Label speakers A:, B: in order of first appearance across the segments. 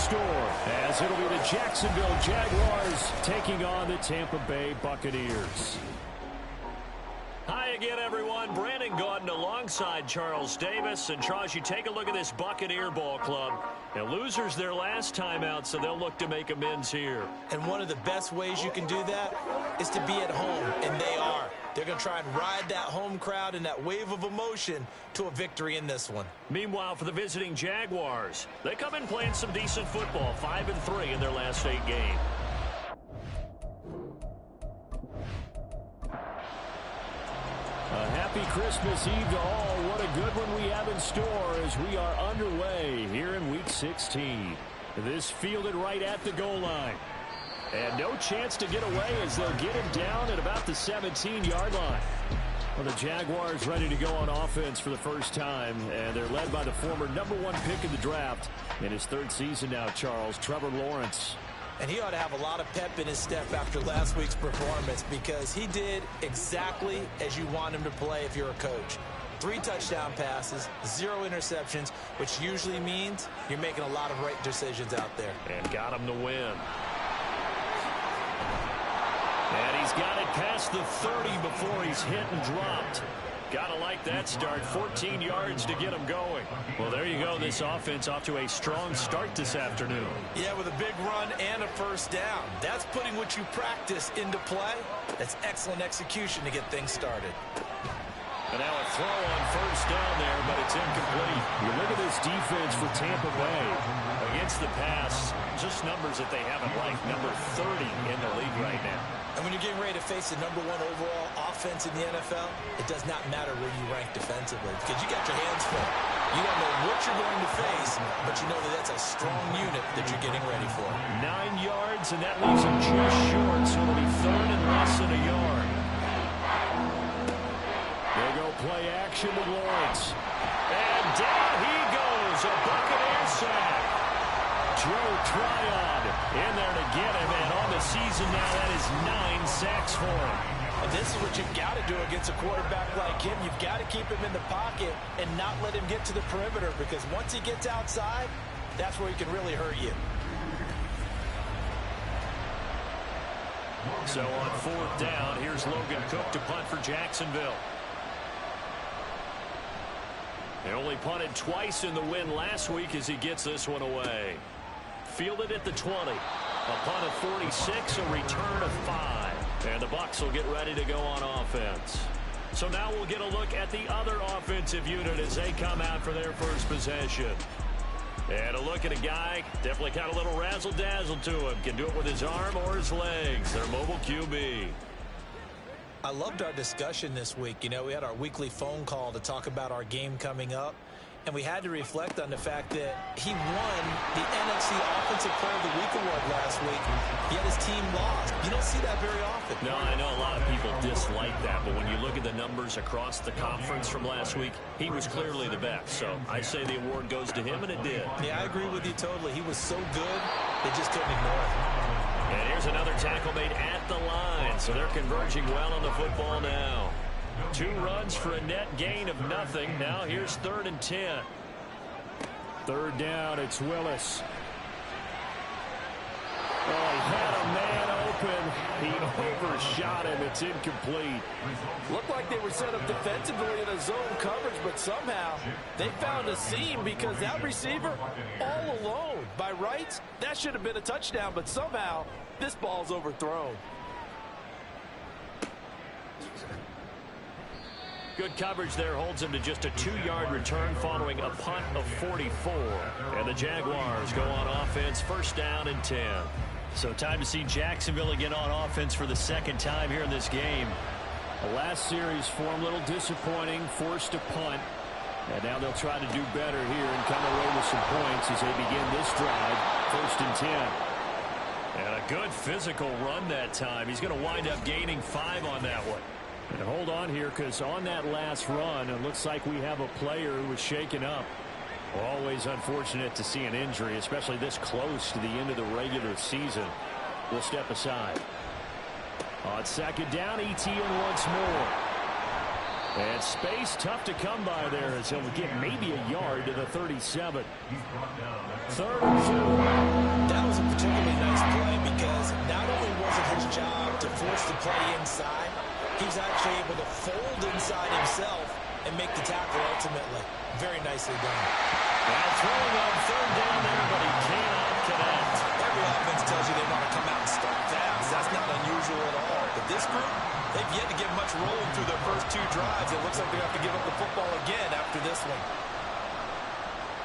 A: score, as it'll be the Jacksonville Jaguars taking on the Tampa Bay Buccaneers.
B: Hi again, everyone. Brandon Gaudin alongside Charles Davis. And Charles, you take a look at this Buccaneer ball club. And losers their last time out, so they'll look to make amends here.
C: And one of the best ways you can do that is to be at home, and they are. They're going to try and ride that home crowd and that wave of emotion to a victory in this one.
B: Meanwhile, for the visiting Jaguars, they come in playing some decent football, 5-3 in their last 8 games.
A: A happy Christmas Eve to all. What a good one we have in store as we are underway here in Week 16. This fielded right at the goal line. And no chance to get away as they'll get him down at about the 17-yard line. Well, the Jaguars ready to go on offense for the first time, and they're led by the former #1 pick in the draft in his 3rd season now, Charles, Trevor Lawrence.
C: And he ought to have a lot of pep in his step after last week's performance because he did exactly as you want him to play if you're a coach. 3 touchdown passes, 0 interceptions, which usually means you're making a lot of right decisions out there.
B: And got him to win. And he's got it past the 30 before he's hit and dropped. Gotta like that start. 14 yards to get him going. Well, there you go. This offense off to a strong start this afternoon.
C: Yeah, with a big run and a first down. That's putting what you practice into play. That's excellent execution to get things started.
B: And now a throw on first down there, but it's incomplete.
A: You look at this defense for Tampa Bay.
B: Against the pass, just numbers that they haven't liked. Number 30 in the league right now.
C: And when you're getting ready to face the #1 overall offense in the NFL, it does not matter where you rank defensively because you got your hands full. You don't know what you're going to face, but you know that that's a strong unit that you're getting ready for.
B: 9 yards, and that leaves him just short, so it'll be 3rd and less than a yard.
A: They go play action with Lawrence.
B: And down he goes, a Buccaneer sack.
A: Joe Tryon in there to get him, and on the season now, that is 9 sacks for him.
C: And this is what you've got to do against a quarterback like him. You've got to keep him in the pocket and not let him get to the perimeter because once he gets outside, that's where he can really hurt you.
B: So on 4th down, here's Logan Cook to punt for Jacksonville. They only punted twice in the win last week as he gets this one away. Fielded at the 20. A punt of 46, a return of 5. And the Bucs will get ready to go on offense. So now we'll get a look at the other offensive unit as they come out for their first possession. And a look at a guy, definitely got a little razzle-dazzle to him. Can do it with his arm or his legs. Their mobile QB.
C: I loved our discussion this week. You know, we had our weekly phone call to talk about our game coming up, and we had to reflect on the fact that he won the NFC Offensive Player of the Week award last week, yet his team lost. You don't see that very often.
B: No, I know a lot of people dislike that, but when you look at the numbers across the conference from last week, he was clearly the best. So I say the award goes to him, and it did.
C: Yeah, I agree with you totally. He was so good, they just couldn't ignore it.
B: And here's another tackle made at the line, so they're converging well on the football now. 2 runs for a net gain of nothing. Now here's 3rd and 10.
A: 3rd down, it's Willis. Oh, he had a man open. He overshot him. It's incomplete.
D: Looked like they were set up defensively in a zone coverage, but somehow they found a seam because that receiver all alone. By rights, that should have been a touchdown, but somehow this ball's overthrown.
B: Good coverage there holds him to just a 2-yard return following a punt of 44. And the Jaguars go on offense, 1st down and 10. So time to see Jacksonville again on offense for the 2nd time here in this game.
A: The last series for him, a little disappointing, forced a punt. And now they'll try to do better here and come away with some points as they begin this drive, 1st and 10.
B: And a good physical run that time. He's going to wind up gaining 5 on that one.
A: And hold on here, because on that last run, it looks like we have a player who was shaken up. Always unfortunate to see an injury, especially this close to the end of the regular season. We'll step aside. On 2nd down, ETN once more. And space tough to come by there as he'll get maybe a yard to the 37. 3rd and 2.
C: forced to play inside, he's actually able to fold inside himself and make the tackle ultimately. Very nicely done.
B: Now throwing on third down there, but he cannot connect.
C: Every offense tells you they want to come out and start fast. That's not unusual at all. But this group, they've yet to get much rolling through their first 2 drives. It looks like they have to give up the football again after this one.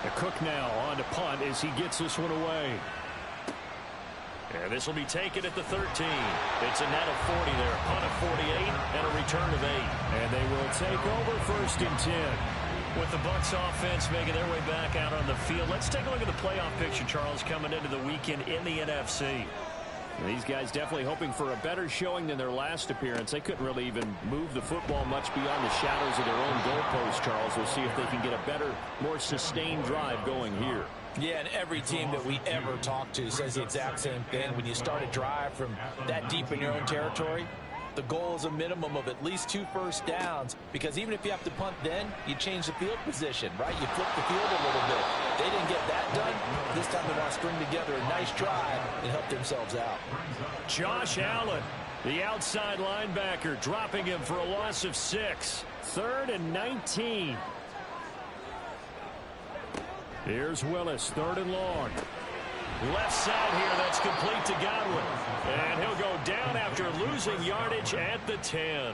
A: The Cook now on to punt as he gets this one away.
B: And this will be taken at the 13. It's a net of 40 there. A punt of 48 and a return of 8.
A: And they will take over 1st and 10.
B: With the Bucs offense making their way back out on the field, let's take a look at the playoff picture, Charles, coming into the weekend in the NFC.
A: These guys definitely hoping for a better showing than their last appearance. They couldn't really even move the football much beyond the shadows of their own goalpost, Charles. We'll see if they can get a better, more sustained drive going here.
C: Yeah, and every team that we ever talk to says the exact same thing. When you start a drive from that deep in your own territory, the goal is a minimum of at least 2 first downs, because even if you have to punt then, you change the field position, right? You flip the field a little bit. They didn't get that done. This time they want to string together a nice drive and help themselves out.
A: Josh Allen, the outside linebacker, dropping him for a loss of 6. 3rd and 19. Here's Willis, 3rd and long.
B: Left side here, that's complete to Godwin. And he'll go down after losing yardage at the 10.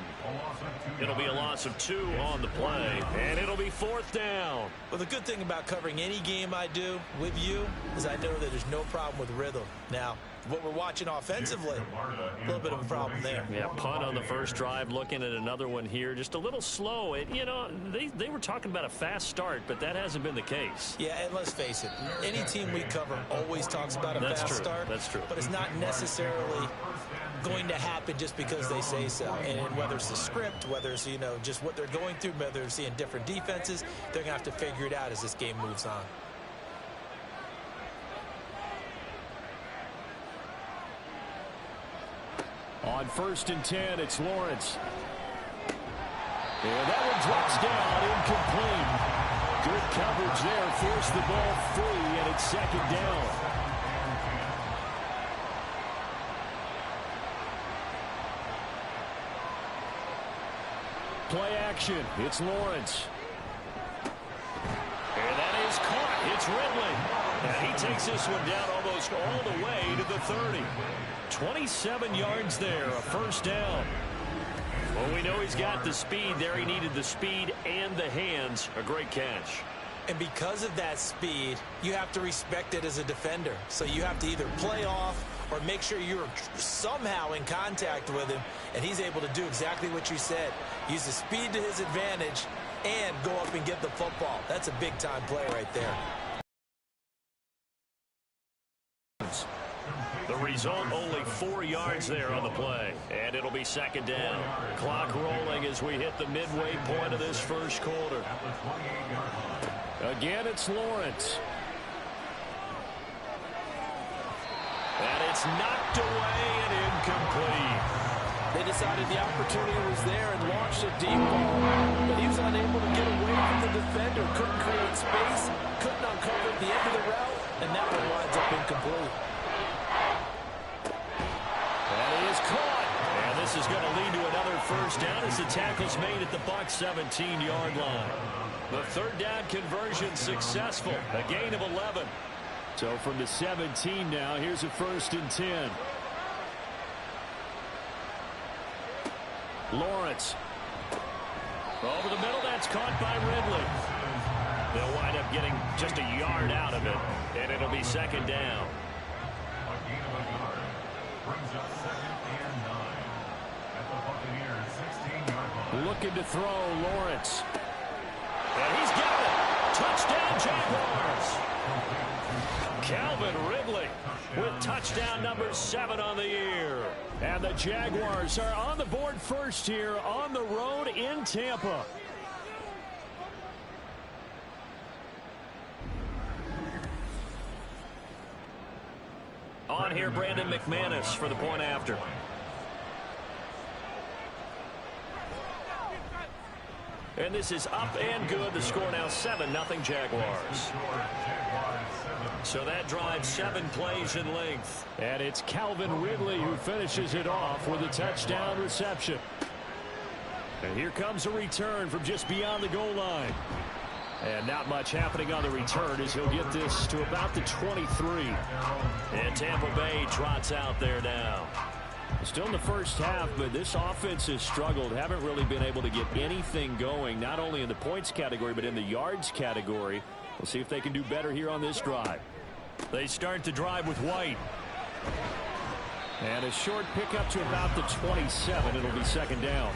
B: It'll be a loss of 2 on the play, and it'll be 4th down.
C: Well, the good thing about covering any game I do with you is I know that there's no problem with rhythm. Now, what we're watching offensively, a little bit of a problem there.
B: Yeah, punt on the first drive, looking at another one here. Just a little slow. You know, they were talking about a fast start, but that hasn't been the case.
C: Yeah, and let's face it, any team we cover always talks about a fast start.
B: That's true.
C: But it's not necessarily going to happen just because they say so. And whether it's the script, whether it's, you know, just what they're going through, whether they're seeing different defenses, they're going to have to figure it out as this game moves on.
A: On 1st and 10, it's Lawrence. And that one drops down, incomplete. Good coverage there, forced the ball free, and it's 2nd down. Play action, it's Lawrence.
B: And that is caught. It's Ridley. And he takes this one down almost all the way to the 30. 27 yards there, a 1st down. Well, we know he's got the speed there. He needed the speed and the hands. A great catch.
C: And because of that speed, you have to respect it as a defender. So you have to either play off or make sure you're somehow in contact with him, and he's able to do exactly what you said. Use the speed to his advantage and go up and get the football. That's a big-time play right there.
B: The result, only 4 yards there on the play. And it'll be 2nd down. Clock rolling as we hit the midway point of this first quarter.
A: Again, it's Lawrence.
B: And it's knocked away and incomplete.
D: They decided the opportunity was there and launched a deep ball. But he was unable to get away from the defender. Couldn't create space. Couldn't uncover the end of the route. And that one winds up incomplete.
B: Caught. And this is going to lead to another 1st down as the tackle's made at the Bucs 17-yard line. The 3rd down conversion successful. A gain of 11.
A: So from the 17 now, here's a 1st and 10. Lawrence.
B: Over the middle, that's caught by Ridley. They'll wind up getting just a yard out of it, and it'll be 2nd down.
A: Looking to throw, Lawrence.
B: And he's got it. Touchdown, Jaguars. Calvin Ridley with touchdown number 7 on the year.
A: And the Jaguars are on the board first here on the road in Tampa.
B: On here, Brandon McManus for the point after. And this is up and good. The score now 7-0 Jaguars. So that drive 7 plays in length.
A: And it's Calvin Ridley who finishes it off with a touchdown reception. And here comes a return from just beyond the goal line. And not much happening on the return as he'll get this to about the 23.
B: And Tampa Bay trots out there now.
A: Still in the first half, but this offense has struggled. Haven't really been able to get anything going, not only in the points category, but in the yards category. We'll see if they can do better here on this drive.
B: They start the drive with White.
A: And a short pickup to about the 27. It'll be second down.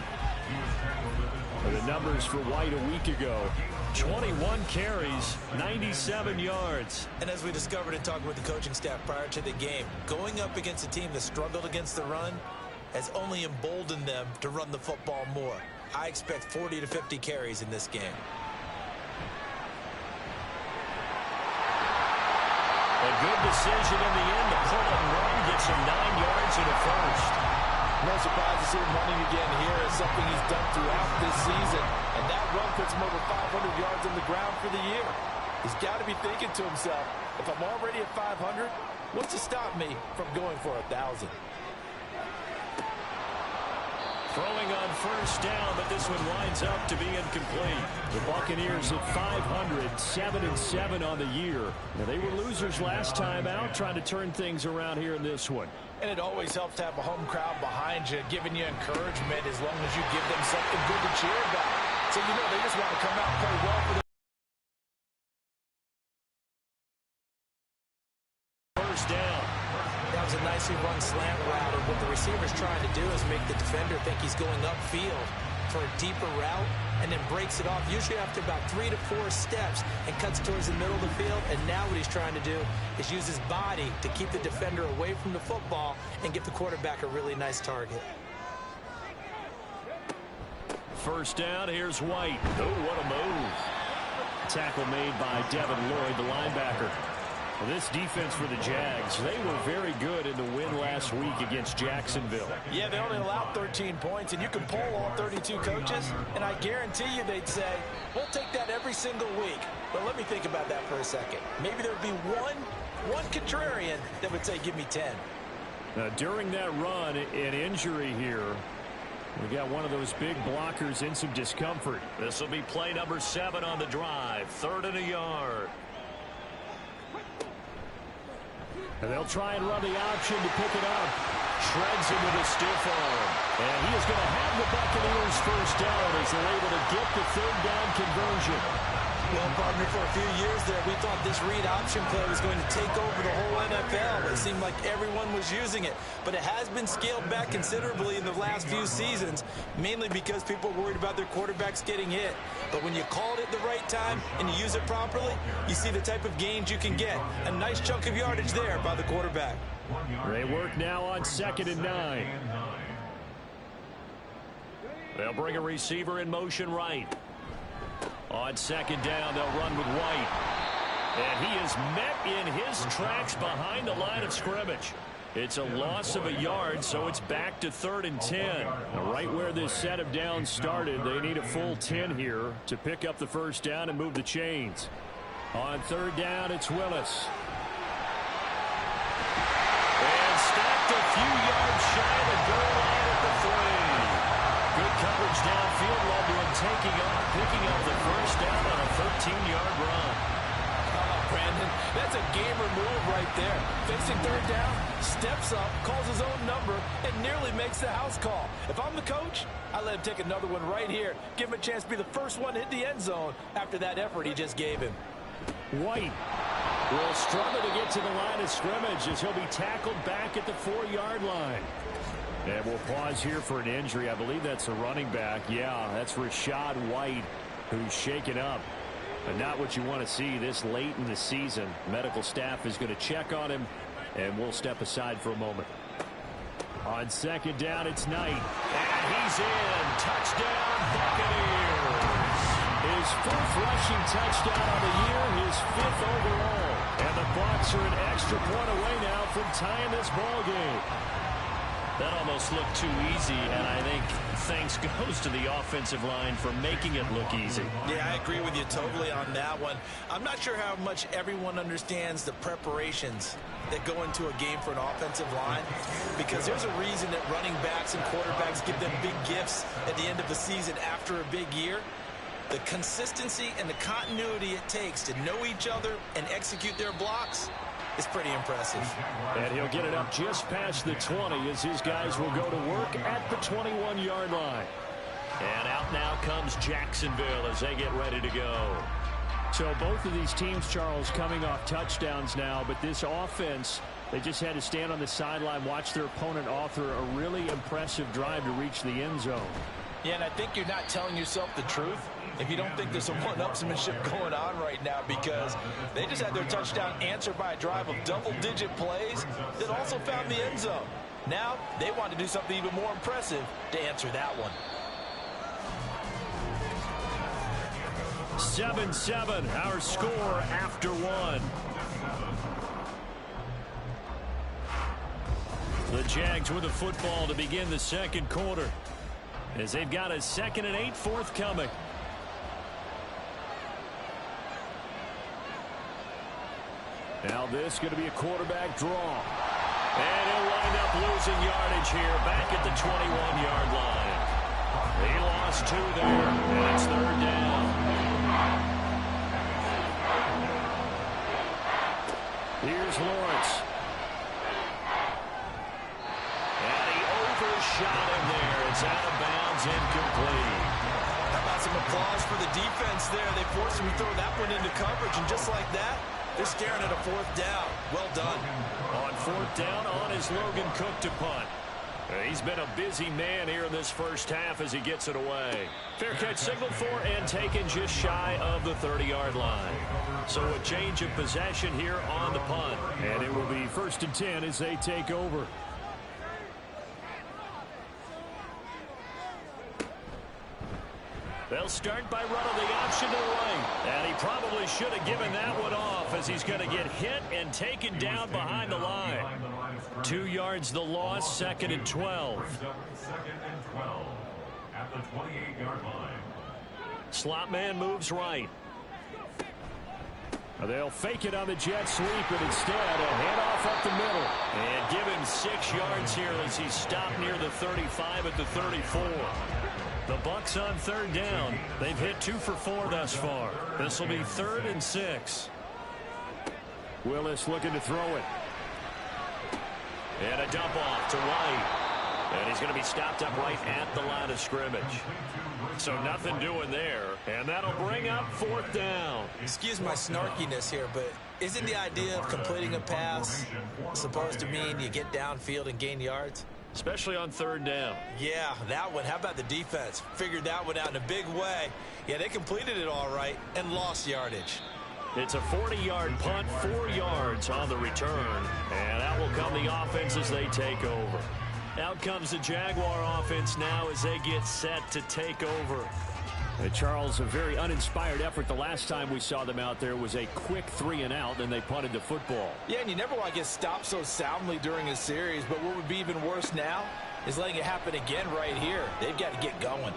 A: The numbers for White a week ago.
B: 21 carries, 97 yards.
C: And as we discovered in talking with the coaching staff prior to the game, going up against a team that struggled against the run has only emboldened them to run the football more. I expect 40 to 50 carries in this game.
B: A good decision in the end to pull it and run, gets him 9 yards in the first.
D: No surprise to see him running again here. Is something he's done throughout this season. And that run puts him over 500 yards on the ground for the year. He's got to be thinking to himself, if I'm already at 500, what's to stop me from going for 1,000?
B: Throwing on first down, but this one winds up to be incomplete.
A: The Buccaneers at 500, 7-7 on the year. Now, they were losers last time out, trying to turn things around here in this one.
D: And it always helps to have a home crowd behind you, giving you encouragement as long as you give them something good to cheer about. So, you know, they just want to come out and play well for the
B: first down.
C: That was a nicely run slant route, and what the receiver's trying to do is make the defender think he's going upfield for a deeper route, and then breaks it off, usually after about 3 to 4 steps, and cuts towards the middle of the field. And now what he's trying to do is use his body to keep the defender away from the football and give the quarterback a really nice target.
B: First down, here's White. Oh, what a move.
A: Tackle made by Devin Lloyd, the linebacker. Well, this defense for the Jags, they were very good in the win last week against Jacksonville.
D: Yeah, they only allowed 13 points, and you can poll all 32 coaches, and I guarantee you they'd say, we'll take that every single week. But let me think about that for a second. Maybe there'd be one contrarian that would say, give me 10.
A: Now, during that run, an injury here. We got one of those big blockers in some discomfort.
B: This will be play number 7 on the drive. 3rd and a yard.
A: And they'll try and run the option to pick it up.
B: Shreds him with a stiff arm.
A: And he is going to have the Buccaneers first down as they're able to get the 3rd down conversion.
C: Well, partner, for a few years there, we thought this read option play was going to take over the whole NFL. It seemed like everyone was using it. But it has been scaled back considerably in the last few seasons, mainly because people are worried about their quarterbacks getting hit. But when you call it at the right time and you use it properly, you see the type of gains you can get. A nice chunk of yardage there by the quarterback.
A: They work now on 2nd and 9.
B: They'll bring a receiver in motion right. On 2nd down, they'll run with White. And he is met in his tracks behind the line of scrimmage. It's a loss of a yard, so it's back to 3rd and 10.
A: Now, right where this set of downs started, they need a full 10 here to pick up the first down and move the chains. On 3rd down, it's Willis.
B: And stacked a few yards shy of the goal line at the 3. Good coverage downfield led to him taking off, picking up the first down on a 13-yard run.
D: Oh, Brandon, that's a gamer move right there. Facing 3rd down, steps up, calls his own number, and nearly makes the house call. If I'm the coach, I let him take another one right here. Give him a chance to be the first one to hit the end zone after that effort he just gave him.
A: White will struggle to get to the line of scrimmage as he'll be tackled back at the 4-yard line. And we'll pause here for an injury. I believe that's a running back. Yeah, that's Rashad White, who's shaken up. But not what you want to see this late in the season. Medical staff is going to check on him, and we'll step aside for a moment. On 2nd down, it's Knight.
B: And he's in. Touchdown, Buccaneers.
A: His 4th rushing touchdown on the year, his 5th overall. And the Bucs are an extra point away now from tying this ball game.
B: That almost looked too easy, and I think thanks goes to the offensive line for making it look easy.
C: Yeah, I agree with you totally on that one. I'm not sure how much everyone understands the preparations that go into a game for an offensive line, because there's a reason that running backs and quarterbacks give them big gifts at the end of the season after a big year. The consistency and the continuity it takes to know each other and execute their blocks is pretty impressive.
A: And he'll get it up just past the 20 as his guys will go to work at the 21-yard line.
B: And out now comes Jacksonville as they get ready to go.
A: So both of these teams, Charles, coming off touchdowns now, but this offense, they just had to stand on the sideline, watch their opponent author a really impressive drive to reach the end zone.
D: Yeah, and I think you're not telling yourself the truth if you don't think there's some one-upsmanship going on right now, because they just had their touchdown answered by a drive of double-digit plays that also found the end zone. Now they want to do something even more impressive to answer that one.
A: 7-7, our score after one.
B: The Jags with the football to begin the second quarter, as they've got a 2nd and 8 forthcoming.
A: Now this going to be a quarterback draw.
B: And he'll wind up losing yardage here back at the 21-yard line. He lost 2 there, and it's 3rd down.
A: Here's Lawrence.
B: And he overshot him there. It's out of bounds, incomplete.
C: How about some applause for the defense there? They forced him to throw that one into coverage, and just like that, they're staring at a 4th down. Well done.
B: On 4th down on his Logan Cook to punt. He's been a busy man here in this first half as he gets it away. Fair catch signaled for and taken just shy of the 30-yard line. So a change of possession here on the punt.
A: And it will be 1st and 10 as they take over.
B: They'll start by running the option to the right. And he probably should have given that one off, as he's going to get hit and taken down behind the line. 2 yards the loss, 2nd and 12.
E: At the 28-yard line.
B: Slot man moves right.
A: They'll fake it on the jet sweep, and instead a handoff up the middle.
B: And give him 6 yards here as he's stopped near the 35 at the 34. The Bucs on 3rd down. They've hit 2 for 4 thus far. This will be 3rd and 6.
A: Willis looking to throw it.
B: And a dump off to White. And he's going to be stopped up right at the line of scrimmage. So nothing doing there. And that'll bring up 4th down.
C: Excuse my snarkiness here, but isn't the idea of completing a pass supposed to mean you get downfield and gain yards?
B: Especially on 3rd down.
C: Yeah, that one. How about the defense? Figured that one out in a big way. Yeah, they completed it all right and lost yardage.
B: It's a 40-yard punt, 4 yards on the return. And out will come the offense as they take over. Out comes the Jaguar offense now as they get set to take over.
A: And Charles, a very uninspired effort the last time we saw them out there was a quick 3 and out, and they punted the football.
D: Yeah, and you never want to get stopped so soundly during a series, but what would be even worse now is letting it happen again right here. They've got to get going.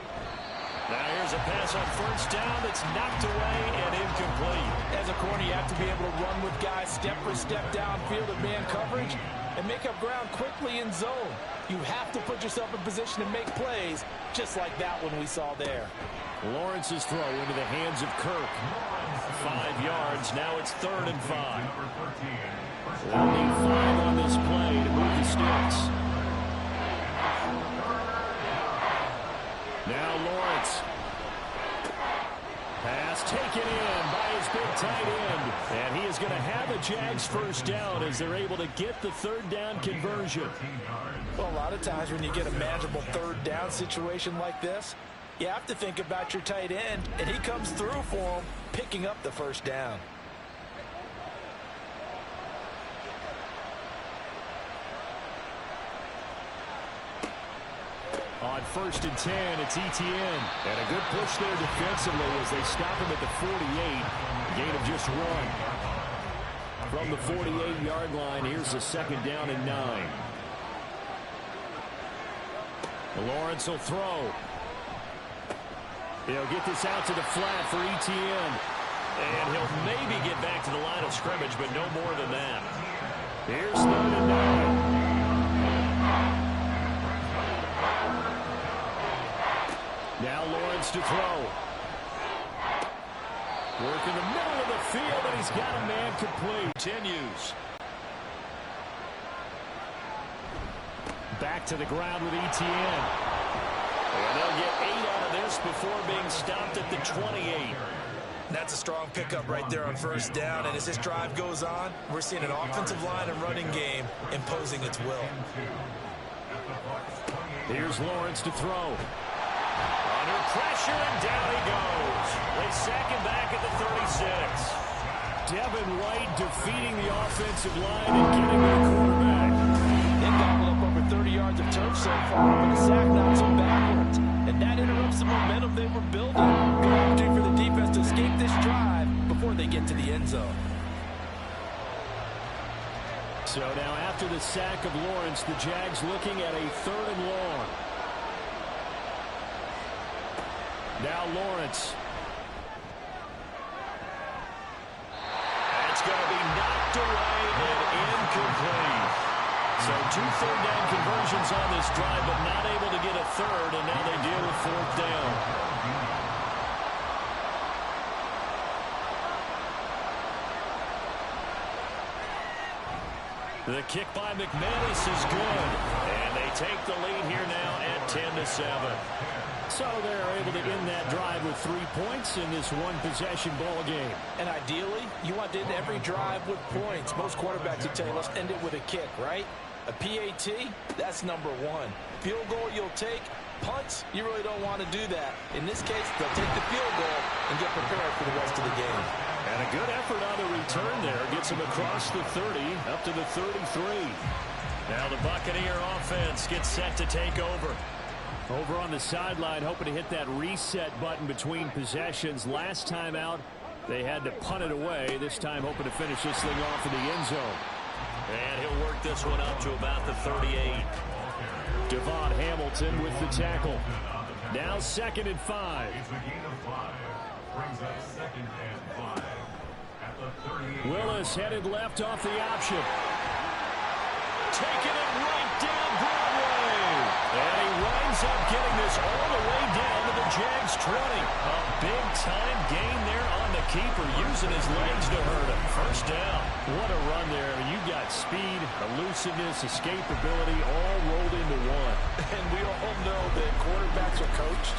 B: Now here's a pass on 1st down that's knocked away and incomplete.
D: As a corner, you have to be able to run with guys step for step downfield in man coverage and make up ground quickly in zone. You have to put yourself in position to make plays, just like that one we saw there.
A: Lawrence's throw into the hands of Kirk.
B: 5 yards. Now it's 3rd and 5.
A: They'll need 5 on this play to move the sticks. Now Lawrence. Pass taken in by his big tight end. And he is going to have a Jags 1st down as they're able to get the 3rd down conversion.
D: Well, a lot of times when you get a manageable 3rd down situation like this, you have to think about your tight end, and he comes through for him, picking up the 1st down.
A: On 1st and 10, it's Etienne. And a good push there defensively as they stop him at the 48. Gain of just 1. From the 48-yard line, here's the 2nd down and 9. Lawrence will throw. He'll get this out to the flat for ETN.
B: And he'll maybe get back to the line of scrimmage, but no more than that.
A: Here's 3rd and 9. Now Lawrence to throw. Work in the middle of the field, and he's got a man complete.
B: Continues.
A: Back to the ground with ETN.
B: And they'll get 8 out of this before being stopped at the 28.
C: That's a strong pickup right there on 1st down. And as this drive goes on, we're seeing an offensive line and running game imposing its will.
A: Here's Lawrence to throw.
B: Under pressure, and down he goes. They sack him back at the 36.
A: Devin White defeating the offensive line and getting to the quarterback.
D: They gobbled up over 30 yards of turf so far, but the sack knocks them backwards. And that interrupts the momentum they were building. Good opportunity for the defense to escape this drive before they get to the end zone.
A: So now after the sack of Lawrence, the Jags looking at a 3rd and long. Now Lawrence.
B: That's going to be knocked away and incomplete. So 2 third down conversions on this drive, but not able to get a 3rd, and now they deal with 4th down. The kick by McManus is good, and they take the lead here now at 10-7.
A: So they're able to end that drive with 3 points in this one-possession ball game.
D: And ideally, you want to end every drive with points. Most quarterbacks would tell you, let's end it with a kick, right? A PAT, that's number 1. Field goal you'll take. Punts, you really don't want to do that. In this case, they'll take the field goal and get prepared for the rest of the game.
A: And a good effort on the return there. Gets him across the 30, up to the 33.
B: Now the Buccaneer offense gets set to take over.
A: Over on the sideline, hoping to hit that reset button between possessions. Last time out, they had to punt it away. This time, hoping to finish this thing off in the end zone.
B: And he'll work this one up to about the 38.
A: Devon Hamilton with the tackle. Now 2nd and 5. Willis headed left off the option.
B: Taking it right down Broadway. And he winds up getting this all the way down to the Jags 20. A big-time gain there on the keeper, using his legs to hurt him. 1st down.
A: What a run there. You've got speed, elusiveness, escapability all rolled into one.
D: And we all know that quarterbacks are coached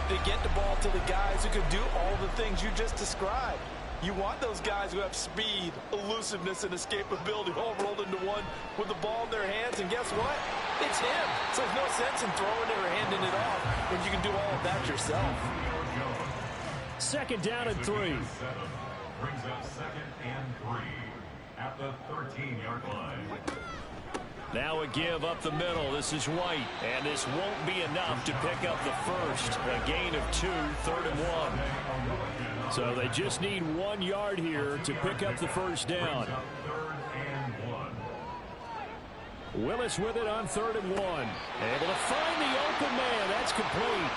D: to get the ball to the guys who can do all the things you just described. You want those guys who have speed, elusiveness, and escapability all rolled into one with the ball in their hands. And guess what? It's him. So there's no sense in throwing it or handing it off when you can do all of that yourself.
A: 2nd down and 3.
E: Brings up 2nd and 3 at the 13-yard line.
B: Now a give up the middle. This is White. And this won't be enough to pick up the first. A gain of 2, 3rd and 1.
A: So they just need 1 yard here to pick up the 1st down. Willis with it on 3rd and 1. Able to find the open man. That's complete.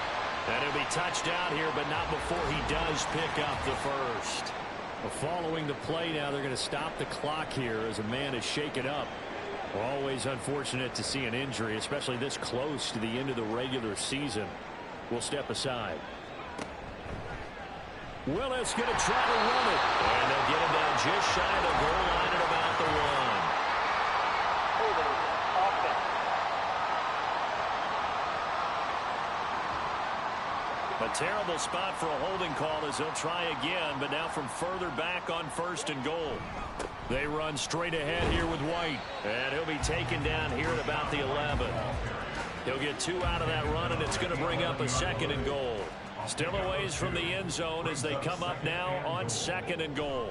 B: And he'll be touched out here, but not before he does pick up the first.
A: Well, following the play now, they're going to stop the clock here as a man is shaken up. Always unfortunate to see an injury, especially this close to the end of the regular season. We'll step aside. Willis going to try to run it.
B: And they'll get him down just shy of the goal line at about the 1. A terrible spot for a holding call as they'll try again, but now from further back on 1st and goal.
A: They run straight ahead here with White.
B: And he'll be taken down here at about the 11. He'll get 2 out of that run, and it's going to bring up a 2nd and goal. Still a ways from the end zone as they come up now on 2nd and goal.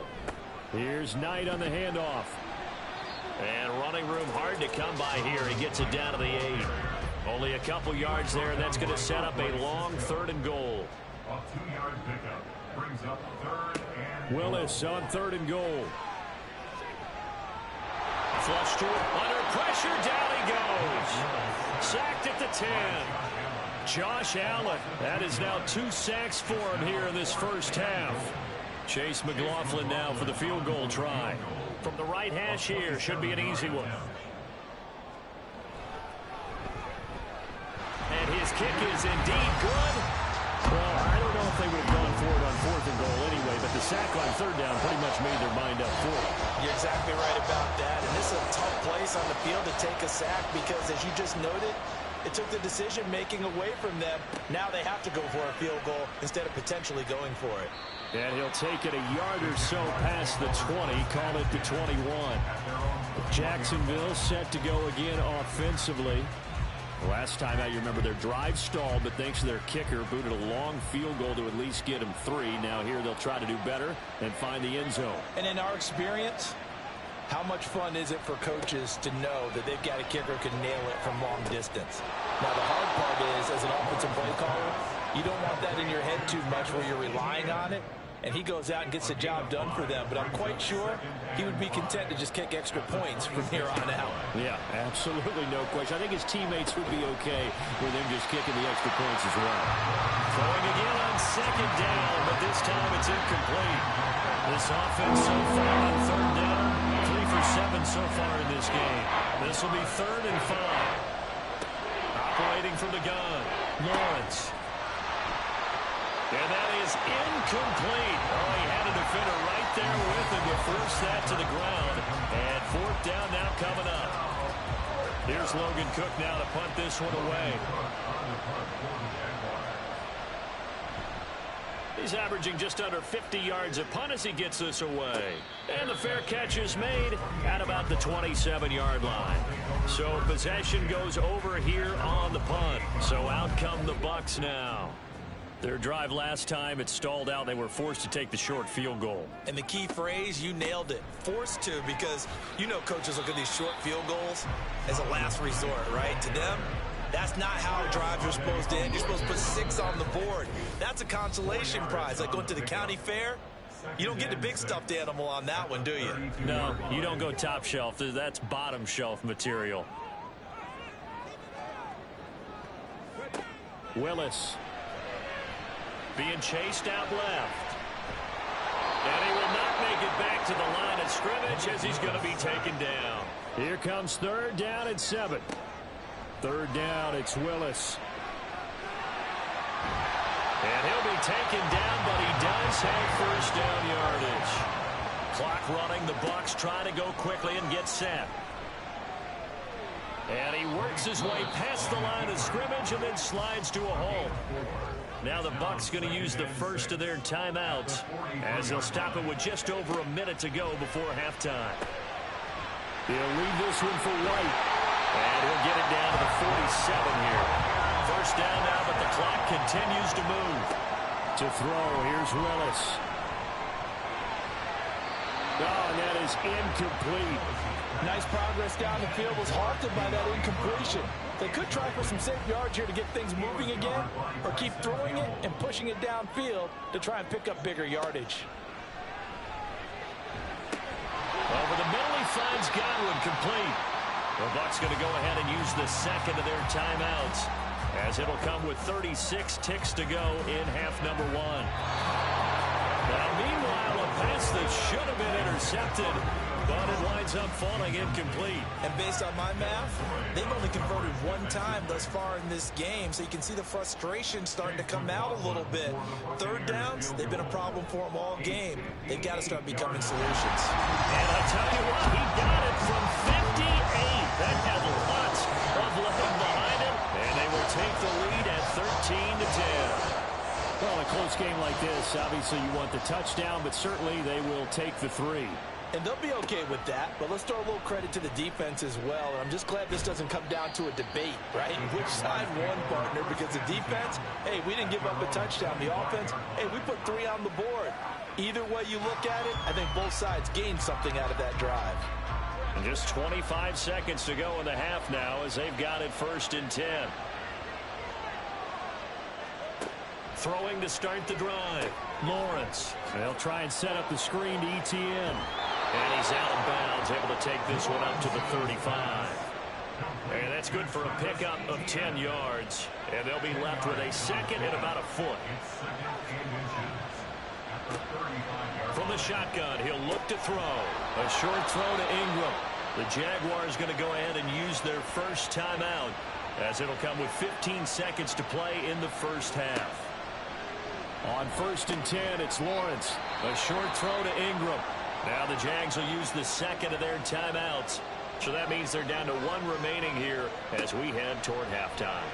A: Here's Knight on the handoff.
B: And running room hard to come by here. He gets it down to the 8. Only a couple yards there, and that's going to set up a long 3rd and goal.
E: A 2-yard pickup brings up 3rd and
A: Willis on 3rd and goal.
B: Flush to it, under pressure, down he goes. Sacked at the 10. Josh Allen, that is now 2 sacks for him here in this first half. Chase McLaughlin now for the field goal try. From the right hash here, should be an easy one. And his kick is indeed good.
A: Well, I don't know if they would have gone for it on 4th and goal anyway, but the sack on 3rd down pretty much made their mind up for it.
C: You're exactly right about that. And this is a tough place on the field to take a sack because, as you just noted, it took the decision-making away from them. Now they have to go for a field goal instead of potentially going for it.
A: And he'll take it a yard or so past the 20, call it the 21. Jacksonville set to go again offensively. Last time out, you remember their drive stalled, but thanks to their kicker, booted a long field goal to at least get them 3. Now here they'll try to do better and find the end zone.
C: And in our experience, how much fun is it for coaches to know that they've got a kicker who can nail it from long distance? Now, the hard part is, as an offensive play caller, you don't want that in your head too much where you're relying on it, and he goes out and gets the job done for them. But I'm quite sure he would be content to just kick extra points from here on out.
A: Yeah, absolutely no question. I think his teammates would be okay with him just kicking the extra points as well.
B: Throwing again on 2nd down, but this time it's incomplete. This offense so far on 3rd down, 3 for 7 so far in this game. This will be 3rd and 5. Operating from the gun, Lawrence. And that is incomplete. Oh, he had a defender right there with him to force that to the ground. And 4th down now coming up. Here's Logan Cook now to punt this one away. He's averaging just under 50 yards a punt as he gets this away. And the fair catch is made at about the 27-yard line. So possession goes over here on the punt. So out come the Bucs now. Their drive last time, it stalled out. They were forced to take the short field goal.
C: And the key phrase, you nailed it. Forced to, because you know coaches look at these short field goals as a last resort, right? To them, that's not how drives are supposed to end. You're supposed to put 6 on the board. That's a consolation prize. Like going to the county fair, you don't get the big stuffed animal on that one, do you?
B: No, you don't go top shelf. That's bottom shelf material.
A: Willis.
B: Being chased out left. And he will not make it back to the line of scrimmage as he's going to be taken down.
A: Here comes 3rd down and 7. 3rd down, it's Willis.
B: And he'll be taken down, but he does have 1st down yardage. Clock running, the Bucs trying to go quickly and get set. And he works his way past the line of scrimmage and then slides to a halt. Now the Bucs going to use the first of their timeouts as they'll stop it with just over a minute to go before halftime.
A: He'll leave this one for White.
B: And he'll get it down to the 47 here. 1st down now, but the clock continues to move.
A: To throw, here's Willis. Oh, and that is incomplete.
D: Nice progress down the field, was halted by that incompletion. They could try for some safe yards here to get things moving again, or keep throwing it and pushing it downfield to try and pick up bigger yardage.
B: Over the middle, he finds Godwin complete. The Bucs going to go ahead and use the second of their timeouts, as it'll come with 36 ticks to go in half number 1. Now, meanwhile, a pass that should have been intercepted, but it winds up falling incomplete.
C: And based on my math, they've only converted 1 time thus far in this game, so you can see the frustration starting to come out a little bit. 3rd downs, they've been a problem for them all game. They've got to start becoming solutions.
B: And I tell you what, he got it from 58. That had lots of leg behind him, and they will take the lead at 13-10.
A: Well, a close game like this, obviously you want the touchdown, but certainly they will take the 3.
D: And they'll be okay with that, but let's throw a little credit to the defense as well. And I'm just glad this doesn't come down to a debate, right? Which side won, partner? Because the defense, hey, we didn't give up a touchdown. The offense, hey, we put 3 on the board. Either way you look at it, I think both sides gained something out of that drive.
B: And just 25 seconds to go in the half now as they've got it 1st and 10. Throwing to start the drive. Lawrence.
A: They'll try and set up the screen to ETN.
B: And he's out of bounds, able to take this one up to the 35. And that's good for a pickup of 10 yards. And they'll be left with a second and about a foot. From the shotgun, he'll look to throw. A short throw to Ingram. The Jaguars going to go ahead and use their first timeout, as it'll come with 15 seconds to play in the first half.
A: On 1st and 10, it's Lawrence. A short throw to Ingram.
B: Now the Jags will use the second of their timeouts. So that means they're down to one remaining here as we head toward halftime.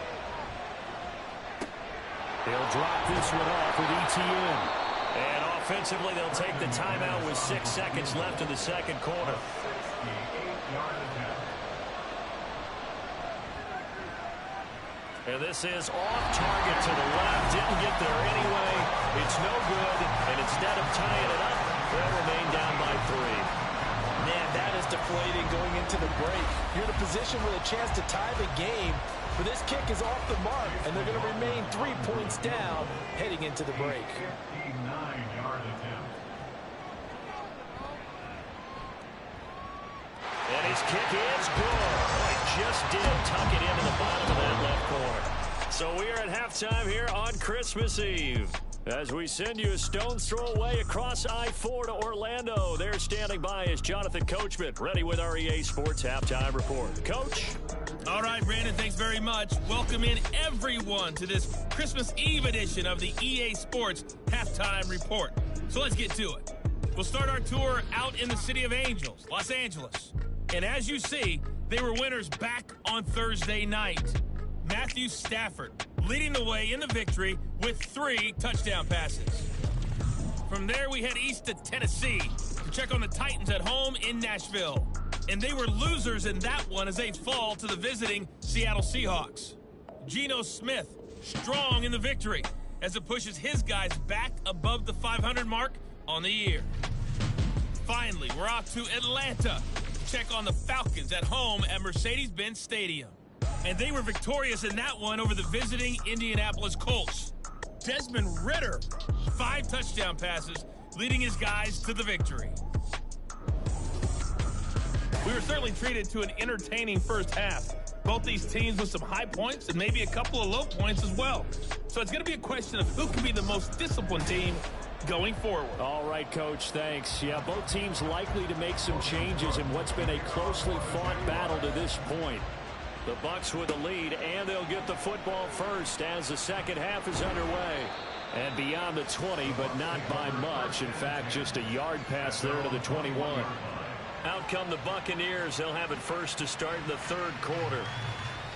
A: They'll drop this one off with ETN.
B: And offensively, they'll take the timeout with 6 seconds left in the second quarter. And this is off target to the left. Didn't get there anyway. It's no good. And instead of tying it up, they'll remain down by 3.
D: Man, that is deflating going into the break. You're in a position with a chance to tie the game, but this kick is off the mark, and they're going to remain 3 points down heading into the break.
B: And his kick is good. Oh, he just did tuck it into the bottom of that left corner. So we are at halftime here on Christmas Eve, as we send you a stone's throw away across I-4 to Orlando. There standing by is Jonathan Coachman, ready with our EA Sports Halftime Report. Coach?
F: All right, Brandon, thanks very much. Welcome in everyone to this Christmas Eve edition of the EA Sports Halftime Report. So let's get to it. We'll start our tour out in the City of Angels, Los Angeles. And as you see, they were winners back on Thursday night. Matthew Stafford leading the way in the victory with 3 touchdown passes. From there, we head east to Tennessee to check on the Titans at home in Nashville. And they were losers in that one as they fall to the visiting Seattle Seahawks. Geno Smith strong in the victory as it pushes his guys back above the 500 mark on the year. Finally, we're off to Atlanta to check on the Falcons at home at Mercedes-Benz Stadium. And they were victorious in that one over the visiting Indianapolis Colts. Desmond Ridder, 5 touchdown passes, leading his guys to the victory. We were certainly treated to an entertaining first half. Both these teams with some high points and maybe a couple of low points as well. So it's going to be a question of who can be the most disciplined team going forward.
A: All right, Coach, thanks. Yeah, both teams likely to make some changes in what's been a closely fought battle to this point.
B: The Bucs with the lead, and they'll get the football first as the second half is underway.
A: And beyond the 20, but not by much. In fact, just a yard pass there to the 21.
B: Out come the Buccaneers. They'll have it first to start in the third quarter.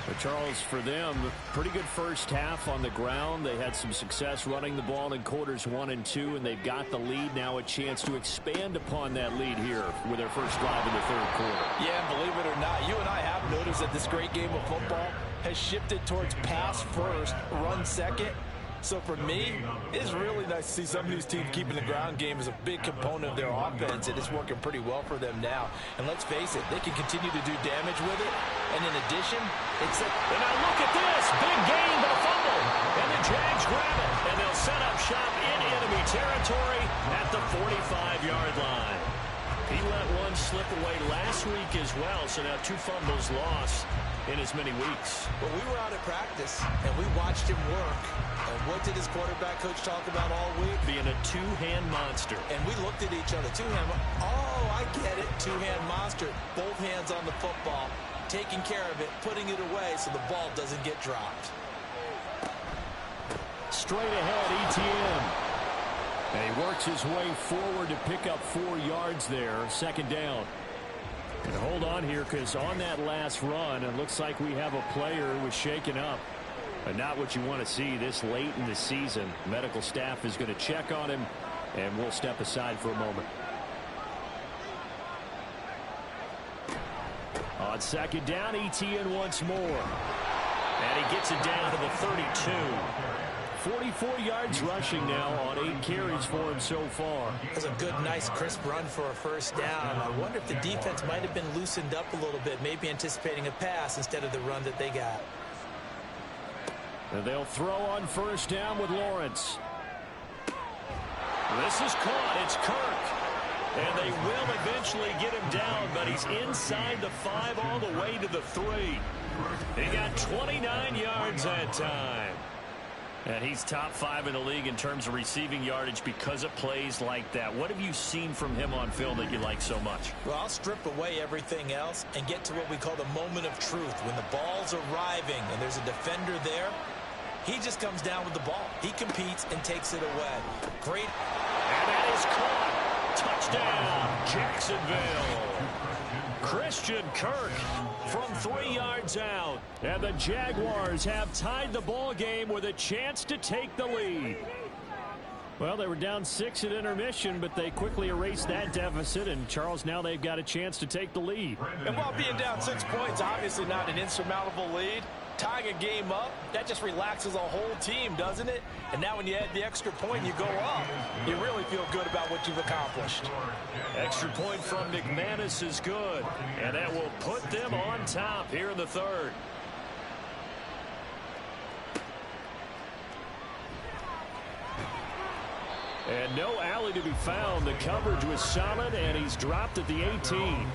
A: But Charles, for them, pretty good first half on the ground. They had some success running the ball in quarters 1 and 2, and they've got the lead. Now a chance to expand upon that lead here with their first drive in the third quarter.
D: Yeah, and believe it or not, you and I have noticed that this great game of football has shifted towards pass first, run second. So for me, it's really nice to see some of these teams keeping the ground game as a big component of their offense, and it's working pretty well for them now. And let's face it, they can continue to do damage with it. And in addition, it's
B: and now look at this. Big gain, but a fumble. And the Jags grab it. And they'll set up shop in enemy territory at the 45-yard line. He let one slip away last week as well, so now 2 fumbles lost in as many weeks.
C: Well, we were out at practice, and we watched him work. And what did his quarterback coach talk about all week?
B: Being a 2-hand monster.
C: And we looked at each other. 2-hand. Oh, I get it. 2-hand monster. Both hands on the football, taking care of it, putting it away so the ball doesn't get dropped.
A: Straight ahead, ETN. And he works his way forward to pick up 4 yards there. Second down. And hold on here, because on that last run, it looks like we have a player who was shaken up. But not what you want to see this late in the season. Medical staff is going to check on him, and we'll step aside for a moment. On second down, ETN once more.
B: And he gets it down to the 32.
A: 44 yards rushing now on 8 carries for him so far.
C: That's a good, nice, crisp run for a first down. I wonder if the defense might have been loosened up a little bit, maybe anticipating a pass instead of the run that they got.
A: And they'll throw on first down with Lawrence.
B: This is caught. It's Kirk. And they will eventually get him down, but he's inside the 5 all the way to the 3. He got 29 yards that time. And he's top 5 in the league in terms of receiving yardage because of plays like that. What have you seen from him on film that you like so much?
C: Well, I'll strip away everything else and get to what we call the moment of truth. When the ball's arriving and there's a defender there, he just comes down with the ball. He competes and takes it away. Great.
B: And that is caught. Touchdown, Jacksonville. Christian Kirk from 3 yards out.
A: And the Jaguars have tied the ball game with a chance to take the lead. Well, they were down 6 at intermission, but they quickly erased that deficit. And, Charles, now they've got a chance to take the lead.
D: And while being down 6 points, obviously not an insurmountable lead, tying a game up, that just relaxes a whole team, doesn't it? And now when you add the extra point, you go up. You really feel good about what you've accomplished.
B: Extra point from McManus is good. And that will put them on top here in the 3rd.
A: And no alley to be found. The coverage was solid, and he's dropped at the 18.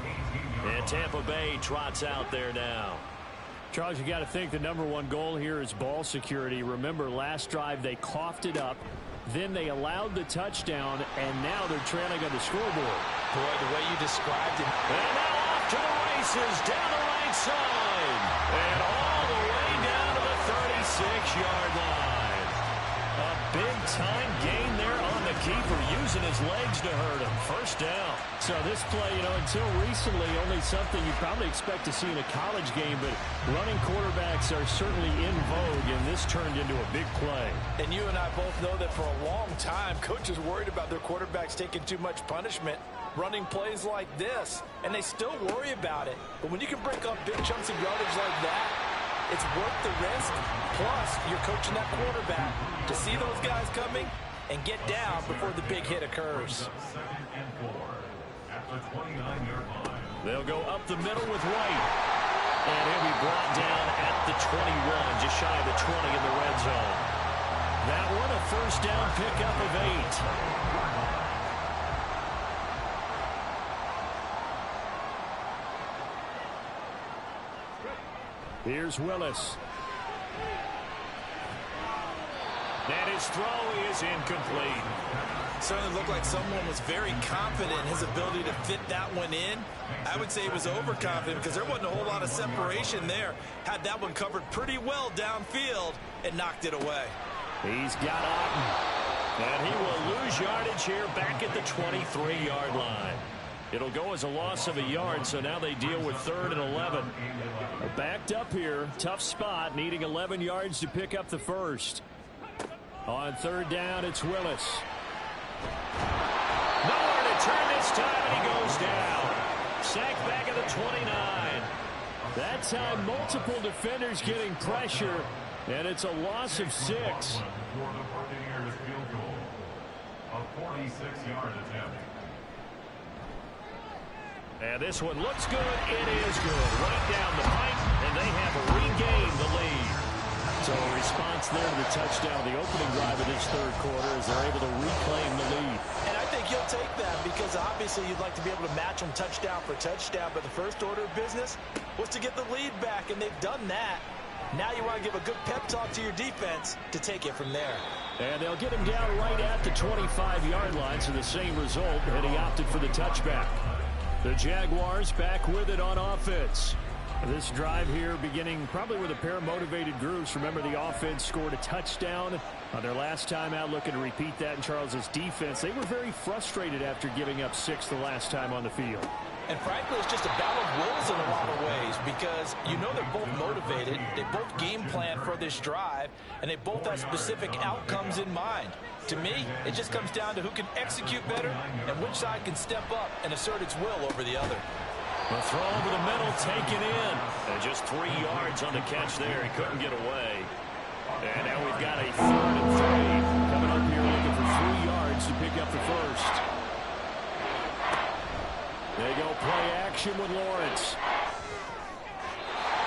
B: And Tampa Bay trots out there now.
A: Charles, you got to think the #1 goal here is ball security. Remember, last drive they coughed it up. Then they allowed the touchdown, and now they're trailing on the scoreboard.
C: Boy, the way you described it.
B: And now off to the races down the right side. And all the way down to the 36-yard line. A big-time gain there on the keeper, using his legs to hurt him. First down.
A: So this play, until recently, only something you probably expect to see in a college game, but running quarterbacks are certainly in vogue, and this turned into a big play.
D: And you and I both know that for a long time, coaches worried about their quarterbacks taking too much punishment, running plays like this, and they still worry about it. But when you can break up big chunks of yardage like that, it's worth the risk. Plus, you're coaching that quarterback to see those guys coming and get down before the big hit occurs.
B: They'll go up the middle with White. And he'll be brought down at the 21, just shy of the 20 in the red zone. That one a first down pickup of
A: 8. Here's Willis.
B: And his throw is incomplete.
C: Certainly looked like someone was very confident in his ability to fit that one in. I would say he was overconfident because there wasn't a whole lot of separation there. Had that one covered pretty well downfield and knocked it away.
A: He's got Otten.
B: And he will lose yardage here back at the 23-yard line. It'll go as a loss of a yard, so now they deal with 3rd and 11.
A: Backed up here, tough spot, needing 11 yards to pick up the first. On 3rd down, it's Willis.
B: Nowhere to turn this time, and he goes down. Sacked back at the 29.
A: That time, multiple defenders getting pressure, and it's a loss of 6.
E: A 46-yard attempt.
B: And this one looks good. It is good. Right down the pipe, and they have regained the lead.
A: So a response there to the touchdown, the opening drive of this 3rd quarter, as they're able to reclaim the lead.
D: And I think you'll take that because obviously you'd like to be able to match them touchdown for touchdown, but the first order of business was to get the lead back, and they've done that. Now you want to give a good pep talk to your defense to take it from there.
A: And they'll get him down right at the 25-yard line, so the same result, and he opted for the touchback. The Jaguars back with it on offense. This drive here beginning probably with a pair of motivated groups. Remember, the offense scored a touchdown on their last time out, looking to repeat that in Charles's defense. They were very frustrated after giving up 6 the last time on the field.
D: And frankly, it's just a battle of wills in a lot of ways because you know they're both motivated, they both game plan for this drive, and they both have specific outcomes in mind. To me, it just comes down to who can execute better and which side can step up and assert its will over the other.
B: The throw over the middle taken in. And just 3 yards on the catch there. He couldn't get away. And now we've got a 3rd and 3
A: coming up here looking for 3 yards to pick up the first. They go play action with Lawrence.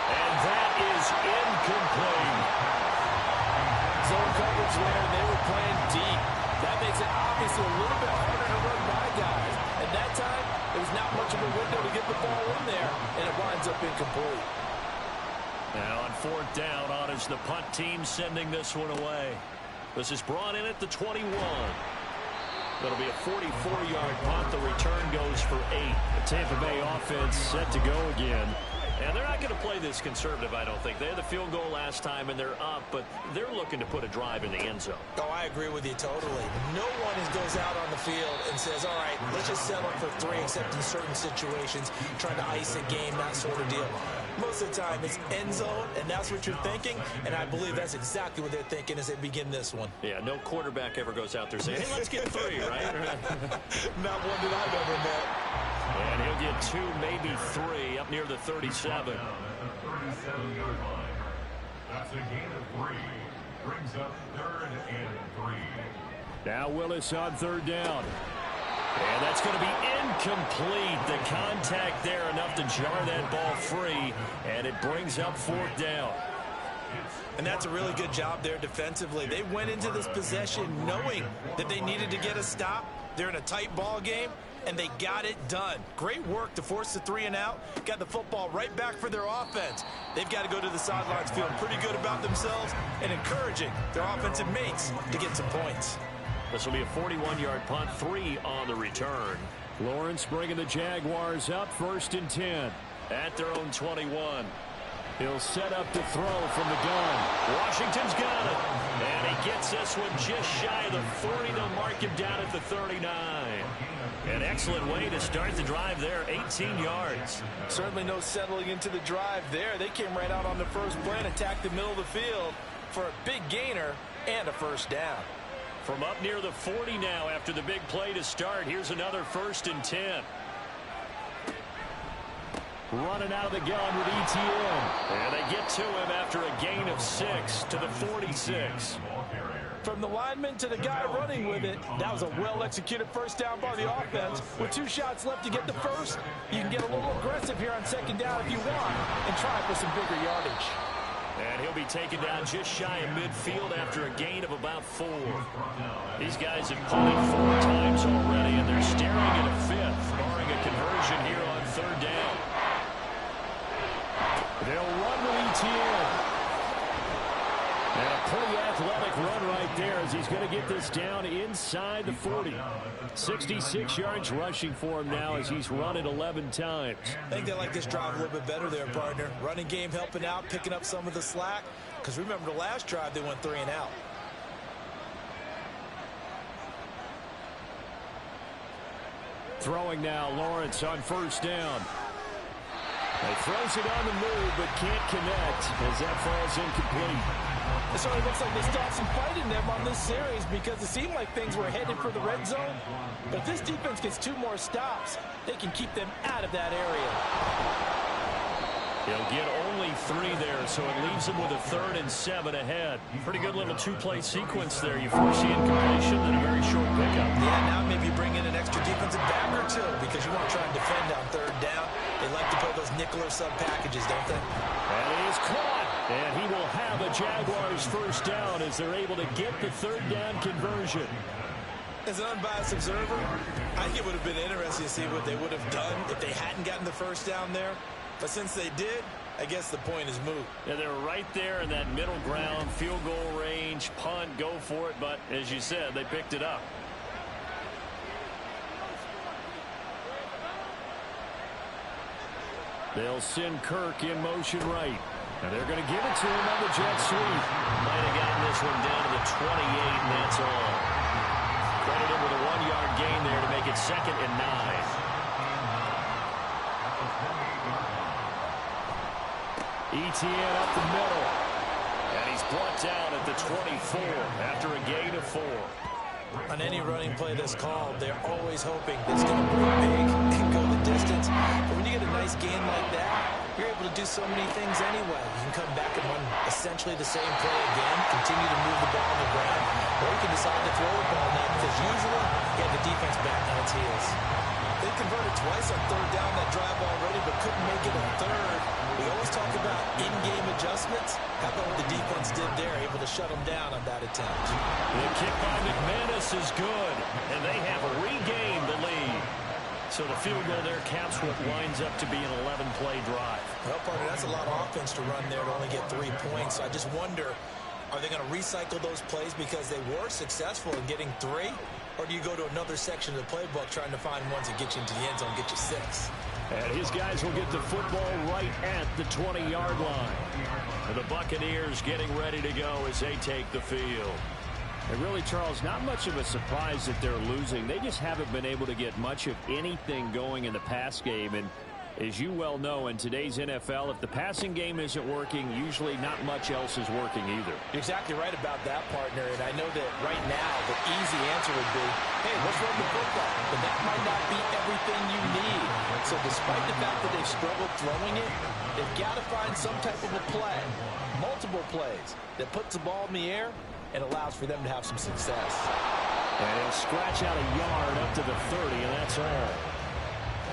B: And that is incomplete.
D: Zone coverage there, and they were playing deep. That makes it obviously a little bit harder to run by guys. And that There's not much of a window to get the ball in there, and it winds up incomplete.
B: Now on fourth down, on is the punt team sending this one away. This is brought in at the 21. That'll be a 44-yard punt. The return goes for 8.
A: The Tampa Bay offense set to go again.
B: And they're not going to play this conservative, I don't think. They had the field goal last time, and they're up, but they're looking to put a drive in the end zone.
C: Oh, I agree with you totally. No one goes out on the field and says, all right, let's just settle for 3, except in certain situations, trying to ice a game, that sort of deal. Most of the time, it's end zone, and that's what you're thinking, and I believe that's exactly what they're thinking as they begin this one.
B: Yeah, no quarterback ever goes out there saying, hey, let's get 3, right?
C: Not one that I've ever met.
B: And he'll get 2, maybe 3, up near the 37.
E: At the 37-yard line. That's a gain of 3. Brings up 3rd and 3.
A: Now Willis on third down.
B: And that's going to be incomplete. The contact there enough to jar that ball free, and it brings up fourth down.
C: And that's a really good job there defensively. They went into this possession knowing that they needed to get a stop. They're in a tight ball game, and they got it done. Great work to force the 3 and out. Got the football right back for their offense. They've got to go to the sidelines feeling pretty good about themselves and encouraging their offensive mates to get some points.
B: This will be a 41-yard punt, 3 on the return.
A: Lawrence bringing the Jaguars up, 1st and 10.
B: At their own 21.
A: He'll set up to throw from the gun.
B: Washington's got it. And he gets this one just shy of the 40. They'll mark him down at the 39. An excellent way to start the drive there, 18 yards.
D: Certainly no settling into the drive there. They came right out on the first play and attacked the middle of the field for a big gainer and a first down.
B: From up near the 40 now after the big play to start. Here's another 1st and 10.
A: Running out of the gun with ETN.
B: And they get to him after a gain of 6 to the 46.
D: From the lineman to the guy running with it, that was a well-executed first down by the offense. With 2 shots left to get the first, you can get a little aggressive here on second down if you want and try for some bigger yardage.
B: And he'll be taken down just shy of midfield after a gain of about 4. These guys have punted 4 times already, and they're staring at a 5th, barring a conversion here on 3rd down.
A: They'll run with ETN. And a pretty athletic run right there as he's going to get this down inside the 40. 66 yards rushing for him now as he's run it 11 times.
C: I think they like this drive a little bit better there, partner. Running game helping out, picking up some of the slack. Because remember the last drive, they went 3 and out.
A: Throwing now, Lawrence on first down. He throws it on the move, but can't connect as that falls incomplete.
D: It certainly looks like they stopped some fight in them on this series because it seemed like things were headed for the red zone. But if this defense gets 2 more stops, they can keep them out of that area.
B: He'll get only 3 there, so it leaves him with a 3rd and 7 ahead. Pretty good little 2-play sequence there. You force the incompletion, then a very short pickup.
C: Yeah, now maybe you bring in an extra defensive back or 2 because you want to try and defend on 3rd down. They like to play those nickel or sub packages, don't they?
A: And he is caught. And he will have a Jaguars first down as they're able to get the 3rd down conversion.
C: As an unbiased observer, I think it would have been interesting to see what they would have done if they hadn't gotten the first down there. But since they did, I guess the point is moot.
B: Yeah, they were right there in that middle ground, field goal range, punt, go for it. But as you said, they picked it up.
A: They'll send Kirk in motion right. And they're going to give it to him on the jet sweep.
B: Might have gotten this one down to the 28, and that's all. Credited with a 1-yard gain there to make it 2nd and 9.
A: ETN up the middle.
B: And he's brought down at the 24 after a gain of 4.
C: On any running play that's called, they're always hoping it's going to break big and go the distance. But when you get a nice gain like that, you're able to do so many things anyway. You can come back and run essentially the same play again, continue to move the ball on the ground, or you can decide to throw the ball now because usually you have the defense back on its heels. They converted twice on 3rd down that drive already, but couldn't make it a 3rd. We always talk about in-game adjustments. How about what the defense did there, able to shut them down on that attempt.
B: The kick by McManus is good, and they have regained the lead. So the field goal there counts what winds up to be an 11-play drive.
C: Well, partner, that's a lot of offense to run there to only get 3 points. I just wonder, are they going to recycle those plays because they were successful in getting 3? Or do you go to another section of the playbook trying to find ones that get you into the end zone, get you 6?
A: And his guys will get the football right at the 20-yard line.
B: And the Buccaneers getting ready to go as they take the field.
A: And really, Charles, not much of a surprise that they're losing. They just haven't been able to get much of anything going in the pass game. And as you well know, in today's NFL, if the passing game isn't working, usually not much else is working either.
D: You're exactly right about that, partner. And I know that right now the easy answer would be, hey, let's run the football. But that might not be everything you need. So despite the fact that they've struggled throwing it, they've got to find some type of a play, multiple plays, that puts the ball in the air and allows for them to have some success.
A: And he'll scratch out a yard up to the 30, and that's all.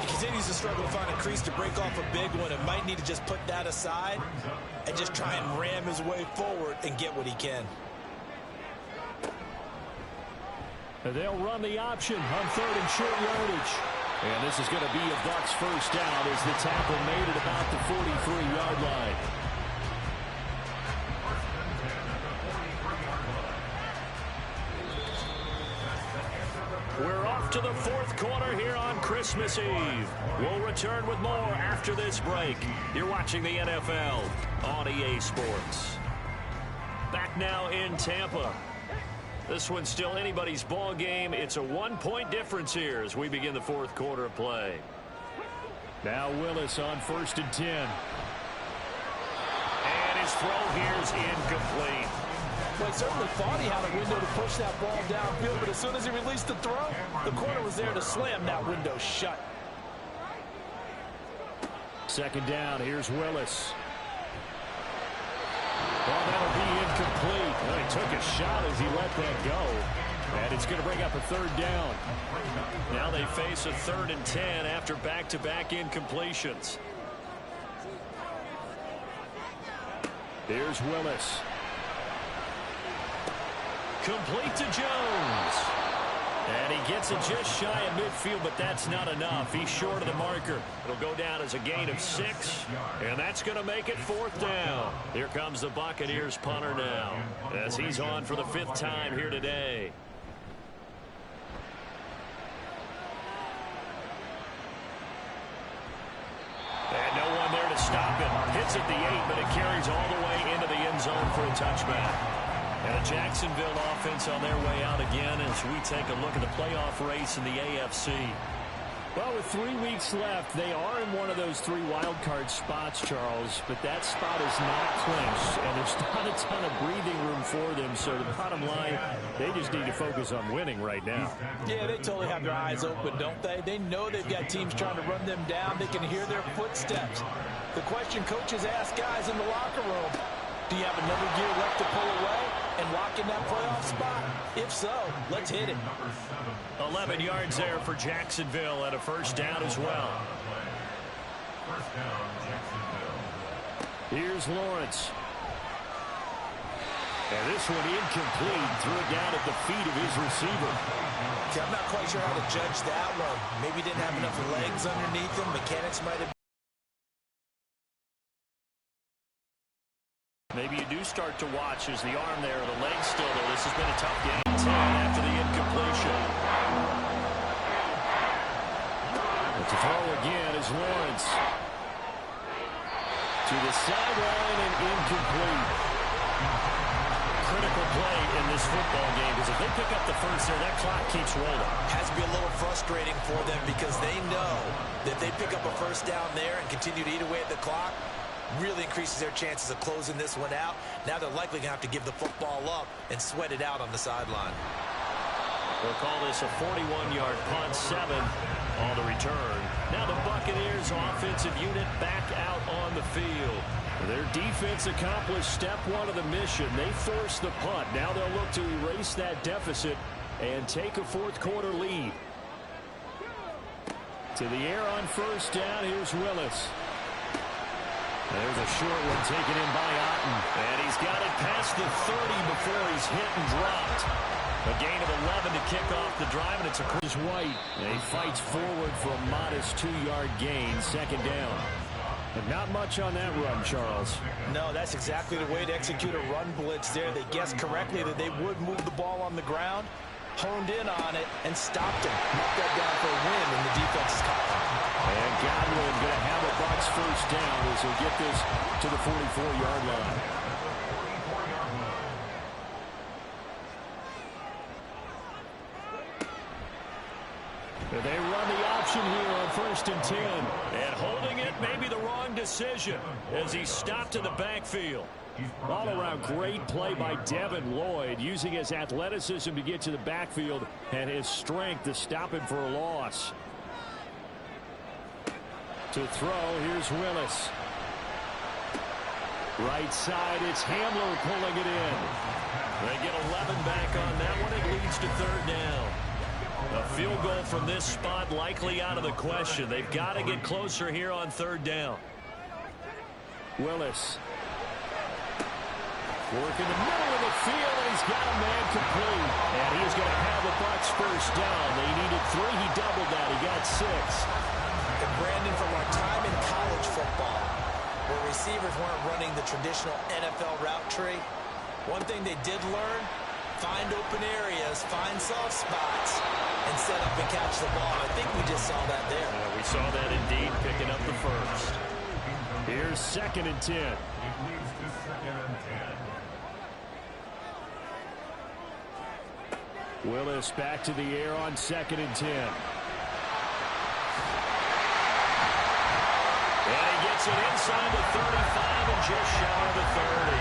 C: He continues to struggle to find a crease to break off a big one and might need to just put that aside and just try and ram his way forward and get what he can.
A: And they'll run the option on 3rd and short yardage. And this is going to be a Bucs first down as the tackle made at about the 43-yard line.
B: We're off to the 4th quarter here on Christmas Eve. We'll return with more after this break. You're watching the NFL on EA Sports. Back now in Tampa. This one's still anybody's ball game. It's a 1-point difference here as we begin the 4th quarter of play.
A: Now Willis on 1st and 10.
B: And his throw here's incomplete.
D: Well, he certainly thought he had a window to push that ball downfield, but as soon as he released the throw, the corner was there to slam that window shut.
A: 2nd down, here's Willis. Well, that'll be incomplete. Well, he took a shot as he let that go. And it's going to bring up a 3rd down.
B: Now they face a 3rd and 10 after back-to-back incompletions.
A: Here's Willis.
B: Complete to Jones. And he gets it just shy of midfield, but that's not enough. He's short of the marker. It'll go down as a gain of 6, and that's going to make it 4th down. Here comes the Buccaneers punter now as he's on for the 5th time here today. And no one there to stop him. Hits at the 8, but it carries all the way into the end zone for a touchback. And a Jacksonville offense on their way out again as we take a look at the playoff race in the AFC.
A: Well, with 3 weeks left, they are in one of those 3 wild card spots, Charles, but that spot is not clinched, and there's not a ton of breathing room for them, so the bottom line, they just need to focus on winning right now.
D: Yeah, they totally have their eyes open, don't they? They know they've got teams trying to run them down. They can hear their footsteps. The question coaches ask guys in the locker room, do you have another gear left to pull away and lock in that playoff spot? If so, let's hit it.
B: 11 yards there for Jacksonville and a 1st down as well.
A: Here's Lawrence. And this one incomplete. Threw it down at the feet of his receiver.
C: Okay, I'm not quite sure how to judge that one. Maybe he didn't have enough legs underneath him. Mechanics might have.
B: Maybe you do start to watch as the arm there, the leg's still there. This has been a tough game. 10 after the incompletion.
A: But to throw again is Lawrence. To the sideline and incomplete. Critical play in this football game because if they pick up the 1st there, that clock keeps rolling.
C: Has to be a little frustrating for them because they know that if they pick up a 1st down there and continue to eat away at the clock, really increases their chances of closing this one out. Now they're likely going to have to give the football up and sweat it out on the sideline.
B: We'll call this a 41-yard punt, 7 on the return. Now the Buccaneers offensive unit back out on the field. Their defense accomplished step 1 of the mission. They forced the punt. Now they'll look to erase that deficit and take a 4th quarter lead. To the air on 1st down, here's Willis.
A: There's a short one taken in by Otten.
B: And he's got it past the 30 before he's hit and dropped. A gain of 11 to kick off the drive, and it's a
A: Chris White. And he fights forward for a modest 2-yard gain, second down. But not much on that run, Charles.
C: No, that's exactly the way to execute a run blitz there. They guessed correctly that they would move the ball on the ground, honed in on it, and stopped him. Knocked that down for a win in the defense's column.
A: And Godwin going to have a Bucs first down as he'll get this to the 44-yard line. They run the option here on 1st and 10.
B: And holding it may be the wrong decision as he stopped in the backfield.
A: All around great play by Devin Lloyd, using his athleticism to get to the backfield and his strength to stop him for a loss. To throw, here's Willis. Right side, it's Hamler pulling it in.
B: They get 11 back on that one. It leads to 3rd down. A field goal from this spot likely out of the question. They've got to get closer here on 3rd down.
A: Willis. Work in the middle of the field, and he's got a man complete. And he's going to have the Bucs first down. They needed 3. He doubled that. He got 6.
C: And Brandon, from our time in college football, where receivers weren't running the traditional NFL route tree, one thing they did learn: find open areas, find soft spots, and set up and catch the ball. I think we just saw that there.
B: Yeah, we saw that indeed, picking up the first.
A: Here's 2nd and 10.
E: It leads to 2nd and 10.
A: Willis back to the air on 2nd and 10.
B: And he gets it inside the 35 and just shy of the 30.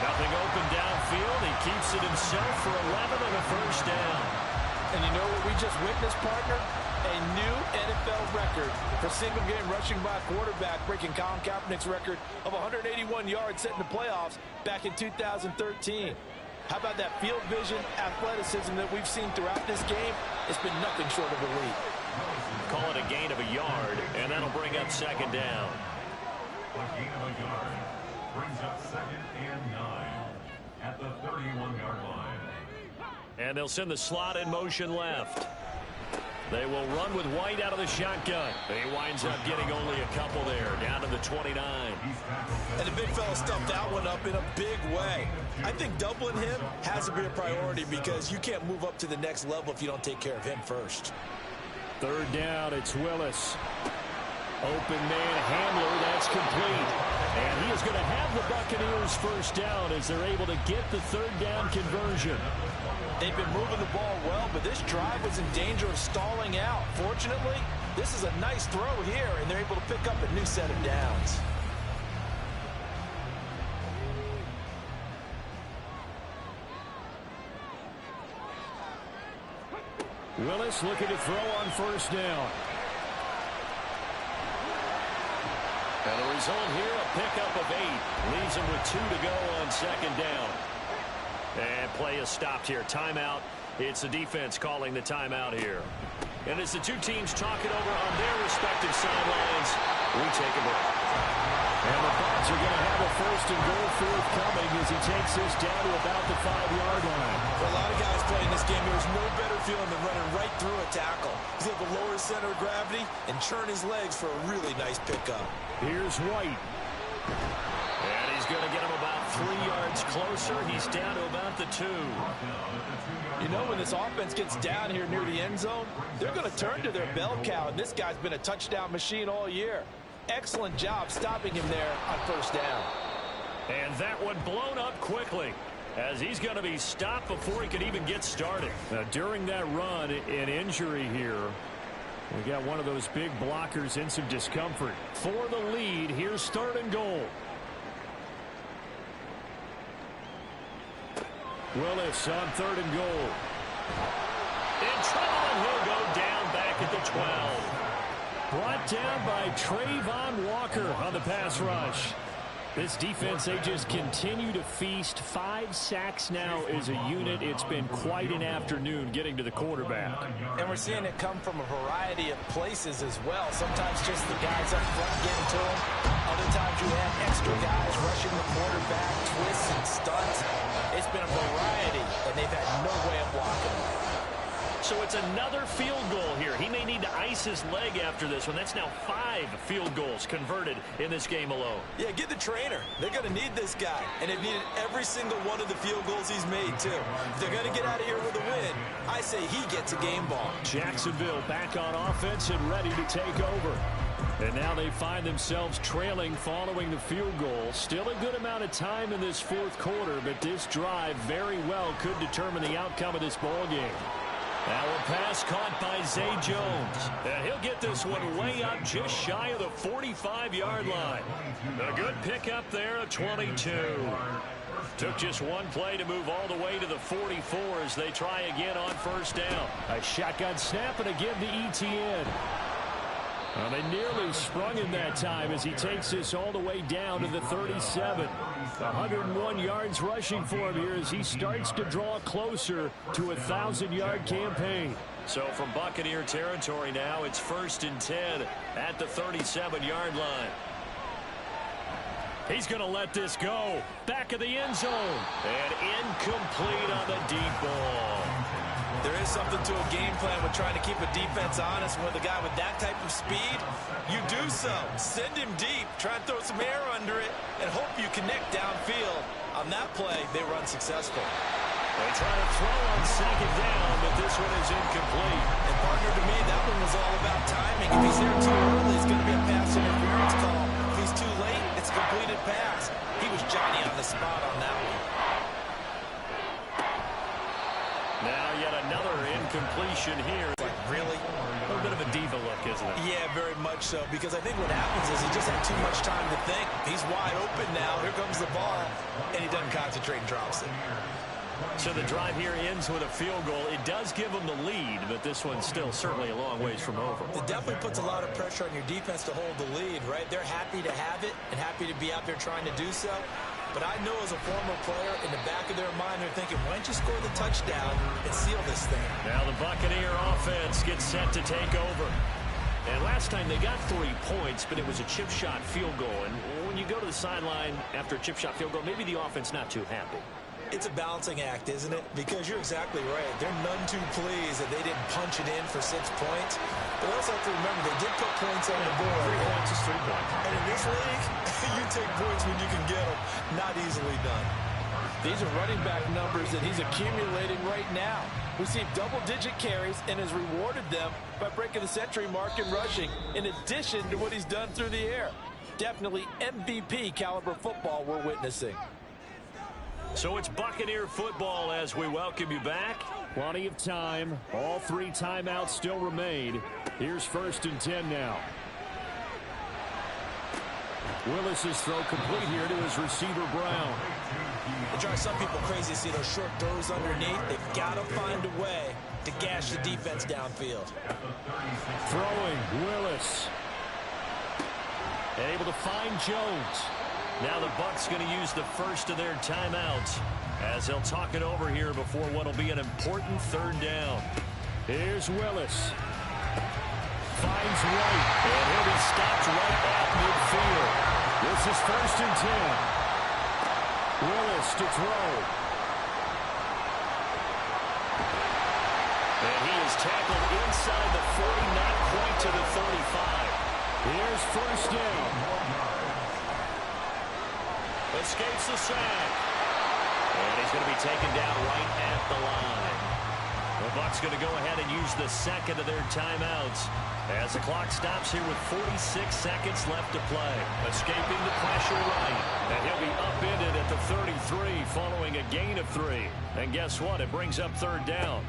B: Nothing open downfield. He keeps it himself for 11 and a first down.
D: And you know what we just witnessed, partner? A new NFL record for single-game rushing by a quarterback, breaking Colin Kaepernick's record of 181 yards set in the playoffs back in 2013. How about that field vision, athleticism that we've seen throughout this game? It's been nothing short of elite.
B: Call it a gain of a yard, and that'll bring up 2nd down.
E: A gain of a yard brings up 2nd and 9 at the 31-yard line.
B: And they'll send the slot in motion left. They will run with White out of the shotgun. He winds up getting only a couple there, down to the 29.
C: And the big fella stuffed that one up in a big way. I think doubling him has to be a priority because you can't move up to the next level if you don't take care of him first.
A: 3rd down, it's Willis. Open man Hamler, that's complete. And he is going to have the Buccaneers first down as they're able to get the 3rd down conversion.
C: They've been moving the ball well, but this drive was in danger of stalling out. Fortunately, this is a nice throw here, and they're able to pick up a new set of downs.
A: Willis looking to throw on 1st down.
B: And the result here, a pickup of 8. Leaves him with 2 to go on 2nd down. And play is stopped here. Timeout. It's the defense calling the timeout here. And as the two teams talk it over on their respective sidelines, we take a break.
A: And the Bucs are going to have a 1st and goal forthcoming as he takes this down to about the 5-yard line.
C: For a lot of guys playing this game, there's no better feeling than running right through a tackle. He's able to lower his center of gravity and churn his legs for a really nice pickup.
A: Here's White.
B: And he's going to get him about 3 yards closer. He's down to about the 2.
D: You know, when this offense gets down here near the end zone, they're going to turn to their bell cow, and this guy's been a touchdown machine all year. Excellent job stopping him there on 1st down.
B: And that one blown up quickly as he's going to be stopped before he could even get started.
A: Now, during that run, an injury here. We got one of those big blockers in some discomfort. For the lead, here's 3rd and goal. Willis on 3rd and goal.
B: In trouble, and he'll go down back at the 12.
A: Brought down by Trayvon Walker on the pass rush. This defense, they just continue to feast. 5 sacks now as a unit. It's been quite an afternoon getting to the quarterback.
C: And we're seeing it come from a variety of places as well. Sometimes just the guys up front getting to him. Other times you have
D: extra guys rushing the quarterback, twists and stunts. It's been a variety, and they've had no way of blocking them.
B: So it's another field goal here. He may need to ice his leg after this one. That's now 5 field goals converted in this game alone.
C: Yeah, get the trainer. They're going to need this guy. And they've needed every single one of the field goals he's made, too. If they're going to get out of here with a win, I say he gets a game ball.
A: Jacksonville back on offense and ready to take over. And now they find themselves trailing following the field goal. Still a good amount of time in this fourth quarter, but this drive very well could determine the outcome of this ball game. Now a pass caught by Zay Jones. And he'll get this one way up just shy of the 45-yard line. A good pickup there at 22. Took just one play to move all the way to the 44 as they try again on first down. A shotgun snap and again to Etienne. Well, they nearly sprung him that time as he takes this all the way down to the 37. 101 yards rushing for him here as he starts to draw closer to a 1,000-yard campaign.
B: So from Buccaneer territory now, it's 1st and 10 at the 37-yard line. He's going to let this go. Back of the end zone. And incomplete on the deep ball.
D: There is something to a game plan with trying to keep a defense honest. With a guy with that type of speed, you do so. Send him deep, try and throw some air under it, and hope you connect downfield. On that play, they run successful.
B: They try to throw on second down, but this one is incomplete.
D: And partner, to me, that one was all about timing. If he's there too early, it's going to be a pass interference call. If he's too late, it's a completed pass. He was Johnny on the spot on that one.
B: Now yet another incompletion here.
D: Like, really?
B: A little bit of a diva look, isn't it?
D: Yeah, very much so. Because I think what happens is he just had too much time to think. He's wide open now. Here comes the ball. And he doesn't concentrate and drops it.
B: So the drive here ends with a field goal. It does give them the lead, but this one's still certainly a long ways from over.
C: It definitely puts a lot of pressure on your defense to hold the lead, right? They're happy to have it and happy to be out there trying to do so. But I know as a former player, in the back of their mind, they're thinking, why don't you score the touchdown and seal this thing?
B: Now the Buccaneer offense gets set to take over. And last time they got 3 points, but it was a chip shot field goal. And when you go to the sideline after a chip shot field goal, maybe the offense not too happy.
C: It's a balancing act, isn't it? Because you're exactly right. They're none too pleased that they didn't punch it in for 6 points. But also have to remember, they did put points on the board.
B: 3 points is 3 points.
C: And in this league, you take points when you can get them. Not easily done.
D: These are running back numbers that he's accumulating right now. Received double-digit carries and has rewarded them by breaking the century mark in rushing, in addition to what he's done through the air. Definitely MVP caliber football we're witnessing.
B: So it's Buccaneer football as we welcome you back.
A: Plenty of time. All 3 timeouts still remain. Here's 1st and 10 now. Willis's throw complete here to his receiver, Brown.
C: It drives some people crazy to see those short throws underneath. They've got to find a way to gash the defense downfield.
A: Throwing, Willis. Able to find Jones.
B: Now the Bucs going to use the first of their timeouts as they'll talk it over here before what will be an important 3rd down.
A: Here's Willis. Finds White, and he'll be stopped right at midfield. This is 1st and 10. Willis to throw.
B: And he is tackled inside the 40, not quite to the 35.
A: Here's 1st down.
B: Escapes the sack. And he's going to be taken down right at the line. The Bucs going to go ahead and use the second of their timeouts as the clock stops here with 46 seconds left to play. Escaping the pressure right. And he'll be upended at the 33 following a gain of 3. And guess what? It brings up 3rd down.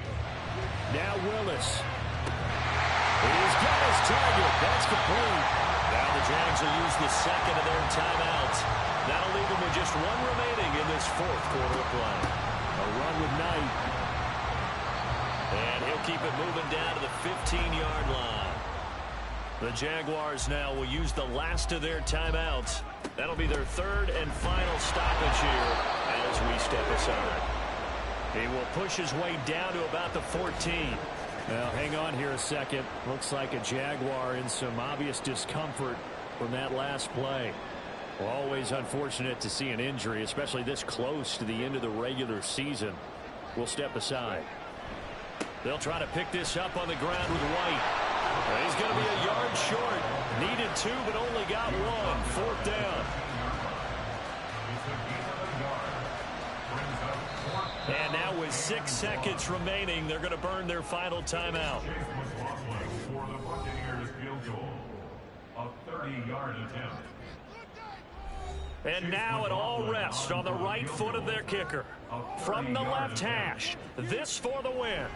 A: Now Willis. He's got his target. That's complete.
B: Now the Jags will use the second of their timeouts. That'll leave them with just 1 remaining in this 4th quarter of play.
A: A run with Knight.
B: And he'll keep it moving down to the 15-yard line. The Jaguars now will use the last of their timeouts. That'll be their 3rd and final stoppage here as we step aside. He will push his way down to about the 14.
A: Well, hang on here a second. Looks like a Jaguar in some obvious discomfort from that last play. Always unfortunate to see an injury, especially this close to the end of the regular season. We'll step aside. They'll try to pick this up on the ground with White. He's going to be a yard short. Needed 2, but only got 1. 4th down. And now with 6 seconds remaining, they're going to burn their final timeout.
E: For the Buccaneers field goal, a 30-yard attempt.
A: And now it all rests on the right foot of their kicker. From the left hash, this for the win.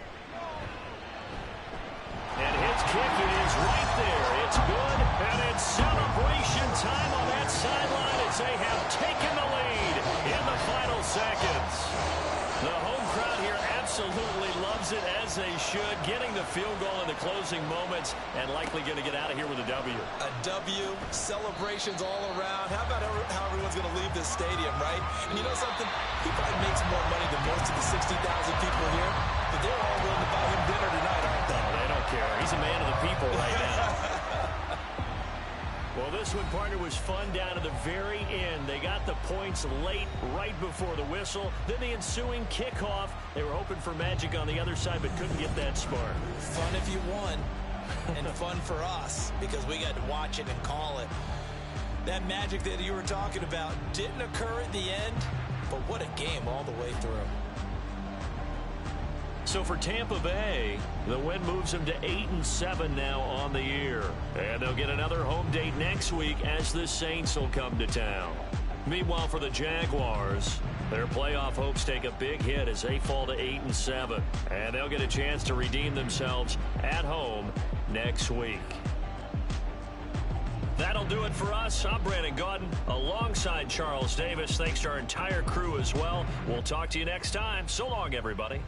A: And his kick is right there. It's good, and it's celebration time on that sideline as they have taken the lead in the final seconds. The home crowd here absolutely loves it, as they should, getting the field goal in the closing moments and likely going to get out of here with a W.
C: A W, celebrations all around. How about how everyone's going to leave this stadium, right? And you know something? He probably makes more money than most of the 60,000 people here, but they're all willing to buy him dinner tonight, aren't they?
A: Oh, they don't care. He's a man of the people right now. Well, this one, partner, was fun down to the very end. They got the points late, right before the whistle. Then the ensuing kickoff. They were hoping for magic on the other side, but couldn't get that spark.
C: Fun if you won, and fun for us, because we got to watch it and call it. That magic that you were talking about didn't occur at the end, but what a game all the way through.
A: So for Tampa Bay, the win moves them to 8-7 now on the year. And they'll get another home date next week as the Saints will come to town. Meanwhile, for the Jaguars, their playoff hopes take a big hit as they fall to 8-7. And they'll get a chance to redeem themselves at home next week. That'll do it for us. I'm Brandon Gaudin alongside Charles Davis. Thanks to our entire crew as well. We'll talk to you next time. So long, everybody.